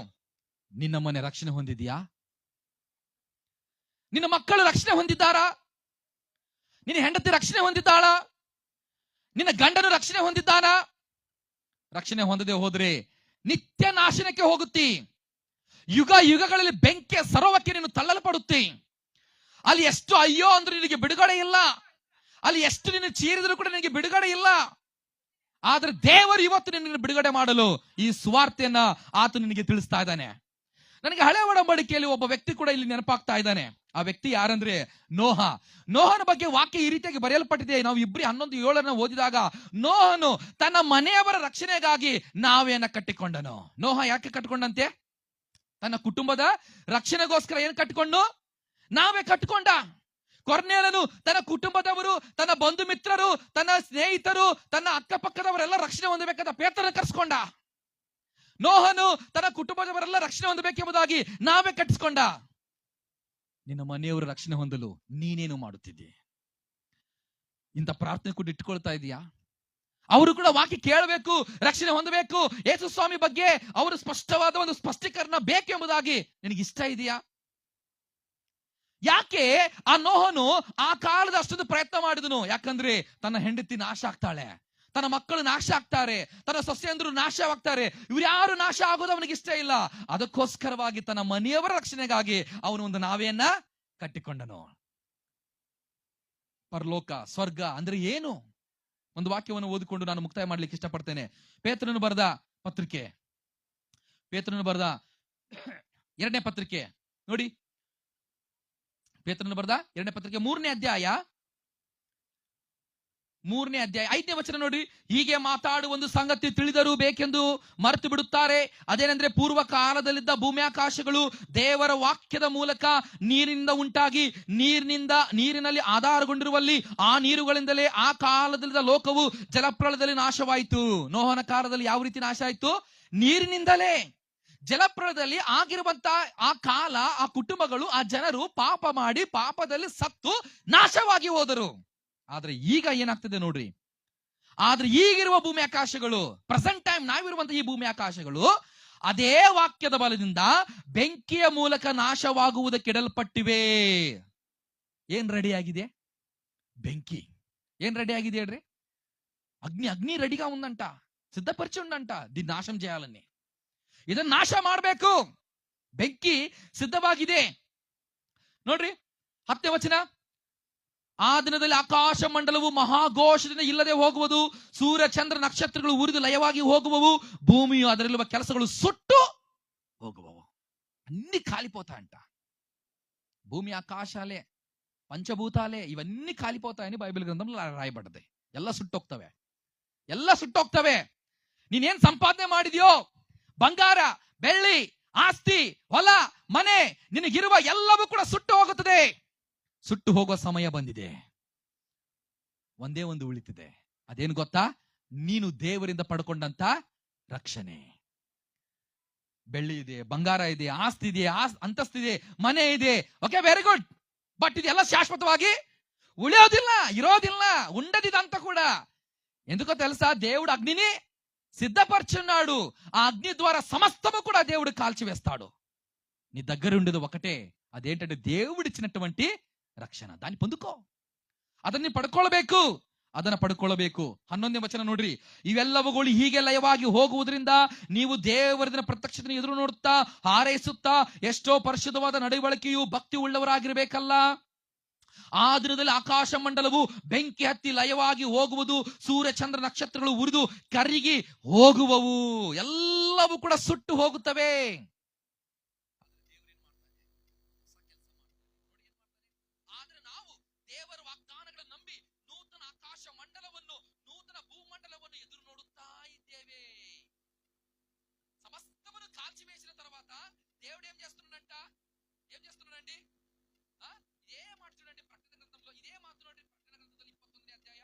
ನಿನ್ನ ಮನೆ ರಕ್ಷಣೆ ಹೊಂದಿದೆಯಾ? ನಿನ್ನ ಮಕ್ಕಳು ರಕ್ಷಣೆ ಹೊಂದಿದ್ದಾರಾ? ನಿನ್ನ ಹೆಂಡತಿ ರಕ್ಷಣೆ ಹೊಂದಿದ್ದಾಳ? ನಿನ್ನ ಗಂಡನು ರಕ್ಷಣೆ ಹೊಂದಿದ್ದಾನಾ? ರಕ್ಷಣೆ ಹೊಂದದೆ ಹೋದ್ರೆ ನಿತ್ಯ ನಾಶನಕ್ಕೆ ಹೋಗುತ್ತಿ. ಯುಗಗಳಲ್ಲಿ ಬೆಂಕಿಯ ಸರೋವರಕ್ಕೆ ನೀನು ತಳ್ಳಲ್ಪಡುತ್ತಿ. ಅಲ್ಲಿ ಎಷ್ಟು ಅಯ್ಯೋ ಅಂದ್ರೆ ನಿನಗೆ ಬಿಡುಗಡೆ ಇಲ್ಲ, ಅಲ್ಲಿ ಎಷ್ಟು ನೀನು ಚೀರಿದ್ರು ಕೂಡ ನಿನಗೆ ಬಿಡುಗಡೆ ಇಲ್ಲ. ಆದ್ರೆ ದೇವರು ಇವತ್ತು ನಿನ್ನನ್ನು ಬಿಡುಗಡೆ ಮಾಡಲು ಈ ಸುವಾರ್ತೆಯನ್ನ ಆತ ನಿನಗೆ ತಿಳಿಸ್ತಾ ಇದ್ದಾನೆ. ನನಗೆ ಹಳೆ ಒಡಂಬಡಿಕೆಯಲ್ಲಿ ಒಬ್ಬ ವ್ಯಕ್ತಿ ಕೂಡ ಇಲ್ಲಿ ನೆನಪಾಗ್ತಾ ಇದ್ದಾನೆ. ಆ ವ್ಯಕ್ತಿ ಯಾರಂದ್ರೆ ನೋಹನ ಬಗ್ಗೆ ವಾಕ್ಯ ಈ ರೀತಿಯಾಗಿ ಬರೆಯಲ್ಪಟ್ಟಿದೆ. ನಾವು 2:11 ಓದಿದಾಗ, ನೋಹನು ತನ್ನ ಮನೆಯವರ ರಕ್ಷಣೆಗಾಗಿ ನಾವೇನ ಕಟ್ಟಿಕೊಂಡನು. ನೋಹ ಯಾಕೆ ಕಟ್ಟಿಕೊಂಡಂತೆ? ತನ್ನ ಕುಟುಂಬದ ರಕ್ಷಣೆಗೋಸ್ಕರ ಏನು ಕಟ್ಟಿಕೊಂಡು? ನಾವೇ ಕಟ್ಟಿಕೊಂಡ. ಕೊರ್ನೇಲನು ತನ್ನ ಕುಟುಂಬದವರು, ತನ್ನ ಬಂಧು ಮಿತ್ರರು, ತನ್ನ ಸ್ನೇಹಿತರು, ತನ್ನ ಅಕ್ಕಪಕ್ಕದವರೆಲ್ಲ ರಕ್ಷಣೆ ಹೊಂದಬೇಕಾದ ಪೇತ್ರನ ಕರೆಸ್ಕೊಂಡ. ನೋಹನು ತನ್ನ ಕುಟುಂಬದವರೆಲ್ಲ ರಕ್ಷಣೆ ಹೊಂದಬೇಕೆಂಬುದಾಗಿ ನಾವೇ ಕಟ್ಟಿಸ್ಕೊಂಡ. ನಿನ್ನ ಮನೆಯವರು ರಕ್ಷಣೆ ಹೊಂದಲು ನೀನೇನು ಮಾಡುತ್ತಿದ್ದಿ? ಇಂಥ ಪ್ರಾರ್ಥನೆ ಕೂಡ ಇಟ್ಕೊಳ್ತಾ ಇದೀಯಾ? ಅವರು ಕೂಡ ವಾಕ್ಯ ಕೇಳಬೇಕು, ರಕ್ಷಣೆ ಹೊಂದಬೇಕು, ಯೇಸು ಸ್ವಾಮಿ ಬಗ್ಗೆ ಅವರು ಸ್ಪಷ್ಟವಾದ ಒಂದು ಸ್ಪಷ್ಟೀಕರಣ ಬೇಕೆಂಬುದಾಗಿ ನಿನಗೆ ಇಷ್ಟ ಇದೆಯಾ? ಯಾಕೆ ಆ ನೋಹನು ಆ ಕಾಲದ ಅಷ್ಟೊಂದು ಪ್ರಯತ್ನ ಮಾಡಿದನು? ಯಾಕಂದ್ರೆ ತನ್ನ ಹೆಂಡತಿ ನಾಶ ಆಗ್ತಾಳೆ, ತನ್ನ ಮಕ್ಕಳು ನಾಶ ಆಗ್ತಾರೆ, ತನ್ನ ಸೊಸೆಯಂದ್ರು ನಾಶವಾಗ್ತಾರೆ, ಇವ್ರು ಯಾರು ನಾಶ ಆಗೋದು ಅವನಿಗೆ ಇಷ್ಟ ಇಲ್ಲ. ಅದಕ್ಕೋಸ್ಕರವಾಗಿ ತನ್ನ ಮನೆಯವರ ರಕ್ಷಣೆಗಾಗಿ ಅವನು ಒಂದು ನಾವೆಯನ್ನ ಕಟ್ಟಿಕೊಂಡನು. ಪರಲೋಕ, ಸ್ವರ್ಗ ಅಂದ್ರೆ ಏನು? ಒಂದು ವಾಕ್ಯವನ್ನು ಓದಿಕೊಂಡು ನಾನು ಮುಕ್ತಾಯ ಮಾಡ್ಲಿಕ್ಕೆ ಇಷ್ಟಪಡ್ತೇನೆ. ಪೇತ್ರನು ಬರೆದ ಪತ್ರಿಕೆ 2ನೇ ಪತ್ರಿಕೆ ನೋಡಿ. ಪೇತ್ರನು ಬರೆದ 2ನೇ ಪತ್ರಿಕೆ 3ನೇ ಅಧ್ಯಾಯ 5ನೇ ವಚನ ನೋಡಿ. ಹೀಗೆ ಮಾತಾಡುವ ಒಂದು ಸಂಗತಿ ತಿಳಿದರೂ ಬೇಕೆಂದು ಮರೆತು ಬಿಡುತ್ತಾರೆ. ಅದೇನೆಂದ್ರೆ, ಪೂರ್ವ ಕಾಲದಲ್ಲಿದ್ದ ಭೂಮ್ಯಾಕಾಶಗಳು ದೇವರ ವಾಕ್ಯದ ಮೂಲಕ ನೀರಿನಿಂದ ಉಂಟಾಗಿ ನೀರಿನಲ್ಲಿ ಆಧಾರಗೊಂಡಿರುವಲ್ಲಿ ಆ ನೀರುಗಳಿಂದಲೇ ಆ ಕಾಲದಲ್ಲಿದ್ದ ಲೋಕವು ಜಲಪ್ರಳಯದಲ್ಲಿ ನಾಶವಾಯಿತು. ನೋಹನ ಕಾಲದಲ್ಲಿ ಯಾವ ರೀತಿ ನಾಶ ಆಯಿತು? ನೀರಿನಿಂದಲೇ. ಜಲಪ್ರಳಯದಲ್ಲಿ ಆಗಿರುವಂತ ಆ ಕಾಲ, ಆ ಕುಟುಂಬಗಳು, ಆ ಜನರು ಪಾಪ ಮಾಡಿ ಪಾಪದಲ್ಲಿ ಸತ್ತು ನಾಶವಾಗಿ ಹೋದರು. ಆದ್ರೆ ಈಗ ಏನಾಗ್ತದೆ ನೋಡ್ರಿ, ಆದ್ರೆ ಈಗಿರುವ ಭೂಮಿ ಆಕಾಶಗಳು, ಪ್ರೆಸೆಂಟ್ ಟೈಮ್ ನಾವಿರುವಂತಹ ಈ ಭೂಮಿ ಆಕಾಶಗಳು ಅದೇ ವಾಕ್ಯದ ಬಲದಿಂದ ಬೆಂಕಿಯ ಮೂಲಕ ನಾಶವಾಗುವುದಕ್ಕೆ ಇಡಲ್ಪಟ್ಟಿವೆ. ಏನ್ ರೆಡಿ ಆಗಿದೆ? ಬೆಂಕಿ. ఏం రెడీ ఆಗಿದೆ ಹೇಳ್ರಿ? అగ్ని రెడీగా ఉందంట, సిద్ధపరిచి ఉందంట దీన్ని నాశనం చేయాలని. ಇದನ್ನ ನಾಶ ಮಾಡಬೇಕು. ಬೆಂಕಿ ಸಿದ್ಧವಾಗಿದೆ ನೋಡ್ರಿ. 10ನೇ ವಚನ, ಆ ದಿನದಲ್ಲಿ ಆಕಾಶ ಮಂಡಲವು ಮಹಾಘೋಷದಿಂದ ಇಲ್ಲದೆ ಹೋಗುವುದು, ಸೂರ್ಯ ಚಂದ್ರ ನಕ್ಷತ್ರಗಳು ಉರಿದು ಲಯವಾಗಿ ಹೋಗುವವು, ಭೂಮಿಯು ಅದರಲ್ಲಿರುವ ಕೆಲಸಗಳು ಸುಟ್ಟು ಹೋಗುವವು. అన్ని కాలిపోతాయంట. భూమి ఆకాశాలే, పంచభూతాలే ఇవన్నీ కాలిపోతాయని బైబిల్ గ్రంథంలో రాయబడ్డది. ಎಲ್ಲ ಸುಟ್ಟೋಗ್ತವೆ, ಎಲ್ಲ ಸುಟ್ಟೋಗ್ತವೆ. ನೀನೇನ್ ಸಂಪಾದನೆ ಮಾಡಿದ್ಯೋ, ಬಂಗಾರ, ಬೆಳ್ಳಿ, ಆಸ್ತಿ, ಹೊಲ, ಮನೆ, ನಿನಗಿರುವ ಎಲ್ಲವೂ ಕೂಡ ಸುಟ್ಟು ಹೋಗುತ್ತದೆ. ಸುಟ್ಟು ಹೋಗುವ ಸಮಯ ಬಂದಿದೆ. ಒಂದೇ ಒಂದು ಉಳಿತಿದೆ. ಅದೇನು ಗೊತ್ತಾ? ನೀನು ದೇವರಿಂದ ಪಡ್ಕೊಂಡಂತ ರಕ್ಷಣೆ. ಬೆಳ್ಳಿ ಇದೆ, ಬಂಗಾರ ಇದೆ, ಆಸ್ತಿ ಇದೆ, ಅಂತಸ್ತಿದೆ, ಮನೆ ಇದೆ, ಓಕೆ, ವೆರಿ ಗುಡ್. ಬಟ್ ಇದೆಲ್ಲ ಶಾಶ್ವತವಾಗಿ ಉಳಿಯೋದಿಲ್ಲ, ఇరోదిಲ್ಲ, ఉండదిదంతా కూడా. ఎందుకో తెలుసా? దేవుడు అగ్నిని సిద్ధపరచున్నాడు. ఆ అగ్ని ద్వారా సమస్తము కూడా దేవుడు కాల్చివేస్తాడు. నీ దగ్గర ఉండేది ఒకటే, అదేంటంటే దేవుడిచ్చినటువంటి రక్షణ. దాన్ని పొందుకో, ಅದನ್ನ ಪಡ್ಕೊಳ್ಬೇಕು, ಅದನ್ನ ಪಡ್ಕೊಳ್ಬೇಕು. 11ನೇ ವಚನ ನೋಡ್ರಿ, ಇವೆಲ್ಲವುಗಳು ಹೀಗೆ ಲಯವಾಗಿ ಹೋಗುವುದರಿಂದ ನೀವು ದೇವರ ಪ್ರತ್ಯಕ್ಷತೆಯನ್ನು ಎದುರು ನೋಡುತ್ತಾ ಹಾರೈಸುತ್ತಾ ಎಷ್ಟೋ ಪರಿಶುದ್ಧವಾದ ನಡವಳಿಕೆಯು ಭಕ್ತಿ ಉಳ್ಳವರಾಗಿರ್ಬೇಕಲ್ಲ. ಆ ದಿನದಲ್ಲಿ ಆಕಾಶ ಮಂಡಲವು ಬೆಂಕಿ ಹತ್ತಿ ಲಯವಾಗಿ ಹೋಗುವುದು, ಸೂರ್ಯ ಚಂದ್ರ ನಕ್ಷತ್ರಗಳು ಉರಿದು ಕರಗಿ ಹೋಗುವವು, ಎಲ್ಲವೂ ಕೂಡ ಸುಟ್ಟು ಹೋಗುತ್ತವೆ. ಆದ್ರೆ ನಾವು ದೇವರ ವಾಗ್ದಾನಗಳನ್ನು ನಂಬಿ ನೂತನ ಆಕಾಶ ಮಂಡಲವನ್ನು, ನೂತನ ಭೂಮಂಡಲವನ್ನು ಎದುರು ನೋಡುತ್ತಾ ఇದ್ದೇವೆ. సమస్తమును కాల్చివేసిన తర్వాత దేవుడు ఏం చేస్తున్నాడంట? ఏం చేస్తున్నాడండి? ఇదే మాట చూడండి ప్రకటన గ్రంథంలో, ఇదే మాట చూడండి ప్రకటన గ్రంథంలో 21ನೇ అధ్యాయ.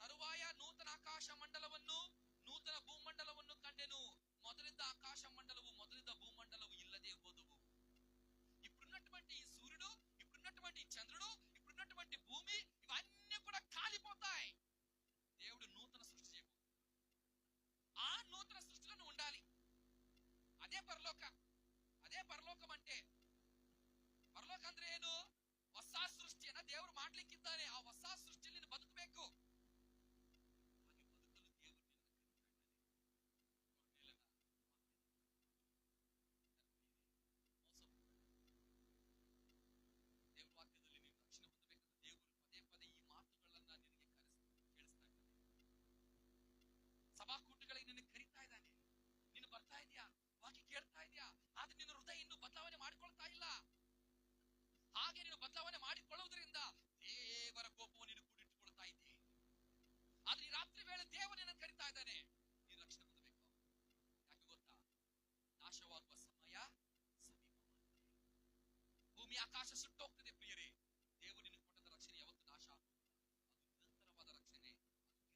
తరువాయ నూతన ఆకాಶ మండలವನ್ನು నూతన భూమండಲವನ್ನು కండెను. మొదలిದ್ದ ఆకాಶ మండలವು మొదలిದ್ದ భూమండలವು ఇల్లదే ಹೋದವು. ఇప్పుడున్నటువంటి ఈ సూర్యుడు, ఇప్పుడున్నటువంటి చంద్రుడు, ఇప్పుడున్నటువంటి భూమి, ఇవన్నీ కూడా కాలిపోతాయి. దేవుడు నూతన సృష్టి చేయబోతున్నాడు. ఆ నూతన సృష్టిలో ఉండాలి. అదే పరలోక. అదే పరలోకం అంటే, ಪರಲೋಕ ಅಂದ್ರೆ ಏನು? ಹೊಸ ಸೃಷ್ಟಿಯನ್ನ ದೇವರು ಮಾಡ್ಲಿಕ್ಕಿದ್ದಾನೆ. ಆ ಹೊಸ ಸೃಷ್ಟಿಯಲ್ಲಿ ನೀನು ಬದುಕಬೇಕು. ದೇವ್ರ ವಾಕ್ಯದಲ್ಲಿ ನೀನು ರಕ್ಷಣೆ ಹೊಂದಬೇಕು. ದೇವರು ಪದೇ ಪದೇ ಈ ಮಾತುಗಳನ್ನ ನಿನಗೆ ಕೇಳಿಸ್ತಾ ಇದ್ದಾನೆ. ಸಭಾಕೂಟಗಳಿಗೆ ನಿನಗೆ ಕರೀತಾ ಇದ್ದಾನೆ. ನೀನು ಬರ್ತಾ ಇದೆಯಾ, ವಾಕ್ಯ ಕೇಳ್ತಾ ಇದೆಯಾ, ಆದ್ರೆ ನಿನ್ನ ಹೃದಯ ಇನ್ನೂ ಬದಲಾವಣೆ ಮಾಡಿಕೊಳ್ತಾ ಇಲ್ಲ. ಹಾಗೆ ನೀನು ಬದಲಾವಣೆ ಮಾಡಿಕೊಳ್ಳುವುದರಿಂದ ದೇವರ ಕೋಪವು ನೀನು ಕೂಡಿಟ್ಟುಕೊಳ್ತಾ ಇದ್ದೆ. ಆದ್ರೆ ಈ ರಾತ್ರಿ ವೇಳೆ ದೇವರು ನಿನ್ನನ್ನು ಕರೀತಾ ಇದ್ದಾನೆ, ನೀನು ರಕ್ಷಣೆ ಹೊಂದಬೇಕು. ಯಾಕೆ ಗೊತ್ತಾ? ನಾಶವಾಗುವ ಸಮಯ ಸಮೀಪವಾಗಿದೆ. ಭೂಮಿ ಆಕಾಶ ಸುಟ್ಟೋಗ್ತದೆ ಪ್ರಿಯರೇ. ದೇವರು ನಿನಗೆ ಕೊಟ್ಟದ ರಕ್ಷಣೆ ಯಾವತ್ತೂ ನಾಶ ಆಗುವುದಿಲ್ಲ. ಅದು ನಿರಂತರವಾದ ರಕ್ಷಣೆ, ಅದು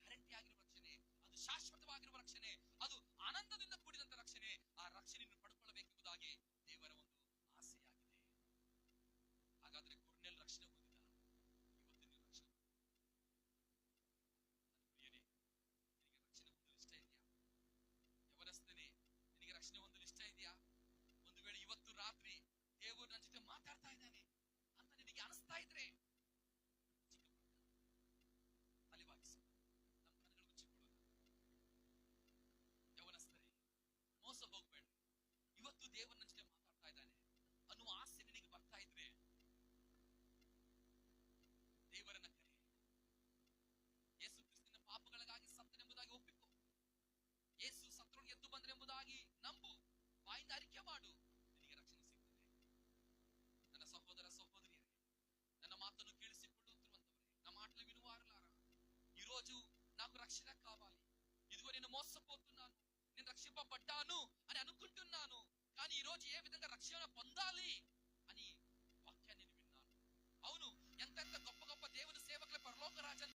ಗ್ಯಾರಂಟಿ ಆಗಿರುವ ರಕ್ಷಣೆ, ಅದು ಶಾಶ್ವತವಾಗಿರುವ ರಕ್ಷಣೆ, ಅದು ಆನಂದದಿಂದ ಕೂಡಿದಂತ ರಕ್ಷಣೆ. ಆ ರಕ್ಷಣೆಯನ್ನು ಪಡ್ಕೊಳ್ಳಬೇಕೆಂಬುದಾಗಿ ದೇವರ ಒಂದು ಆಸೆಯಾಗಿದೆ. ಹಾಗಾದ್ರೆ ಕೊರ್ನೆಲ್ ರಕ್ಷಣೆ ಹೊಂದಿದ, ಇವತ್ತು ನೀವು ರಕ್ಷಣೆ ಪ್ರಿಯರೇ, ನಿನಗೆ ರಕ್ಷಣೆ ಹೊಂದಲು ಇಷ್ಟ ಇದೆಯಾ? ಯವನಸ್ಥನೇ, ನಿನಗೆ ರಕ್ಷಣೆ ಹೊಂದಲು ಇಷ್ಟ ಇದೆಯಾ? ಒಂದು ವೇಳೆ ಇವತ್ತು ರಾತ್ರಿ ದೇವರು ನನ್ನ ಜೊತೆ ಮಾತಾಡ್ತಾ ಇದ್ದಾನೆ ಅಂತ ನಿನಗೆ ಅನಿಸ್ತಾ ಇದ್ರೆ, ತಲೆಬಾಗಿಸು, ನಮ್ಮ ಕಣ್ಣುಗಳು ಮುಚ್ಚಿಕೊಳ್ಳೋಣ. ಯವನಸ್ಥರೇ, ಮೋಸ ಹೋಗ್ಬೇಡ. ಇವತ್ತು ದೇವರು ನನ್ನ ಜೊತೆ ಮಾತಾಡ್ತಾ ಇದ್ದಾನೆ ಅನ್ನುವ ಆಸೆ ನಿನಗೆ ಬರ್ತಾ ಇದ್ರೆ, ದೇವರನ್ನ ಕರೆ. ಯೇಸು ಕ್ರಿಸ್ತನ ಪಾಪಗಳಿಗಾಗಿ ಸತ್ತನೆಂಬುದಾಗಿ ಒಪ್ಪಿಕೊ. ಯೇಸು ಸತ್ತರೊಳಗೆ ಎದ್ದು ಬಂದನೆಂಬುದಾಗಿ ನಂಬು. ಬಾಯಿಂದ ಅರಿಕೆ ಮಾಡು, ನಿನಗೆ ರಕ್ಷಣೆ ಸಿಗ್ತದೆ. ನನ್ನ ಸಹೋದರ ಸಹೋದರಿಯರೇ, ನನ್ನ ಮಾತನ್ನು ಕೇಳಿಸಿಕೊಳ್ಳುತ್ತಿರುವಂತವರೇ, నా మాటలు వినువారులారా, ఈ రోజు నాకు రక్షణ కావాలి, ఇదిగో నేను మోసపోతున్నాను, నేను రక్షింపబడ్డాను అని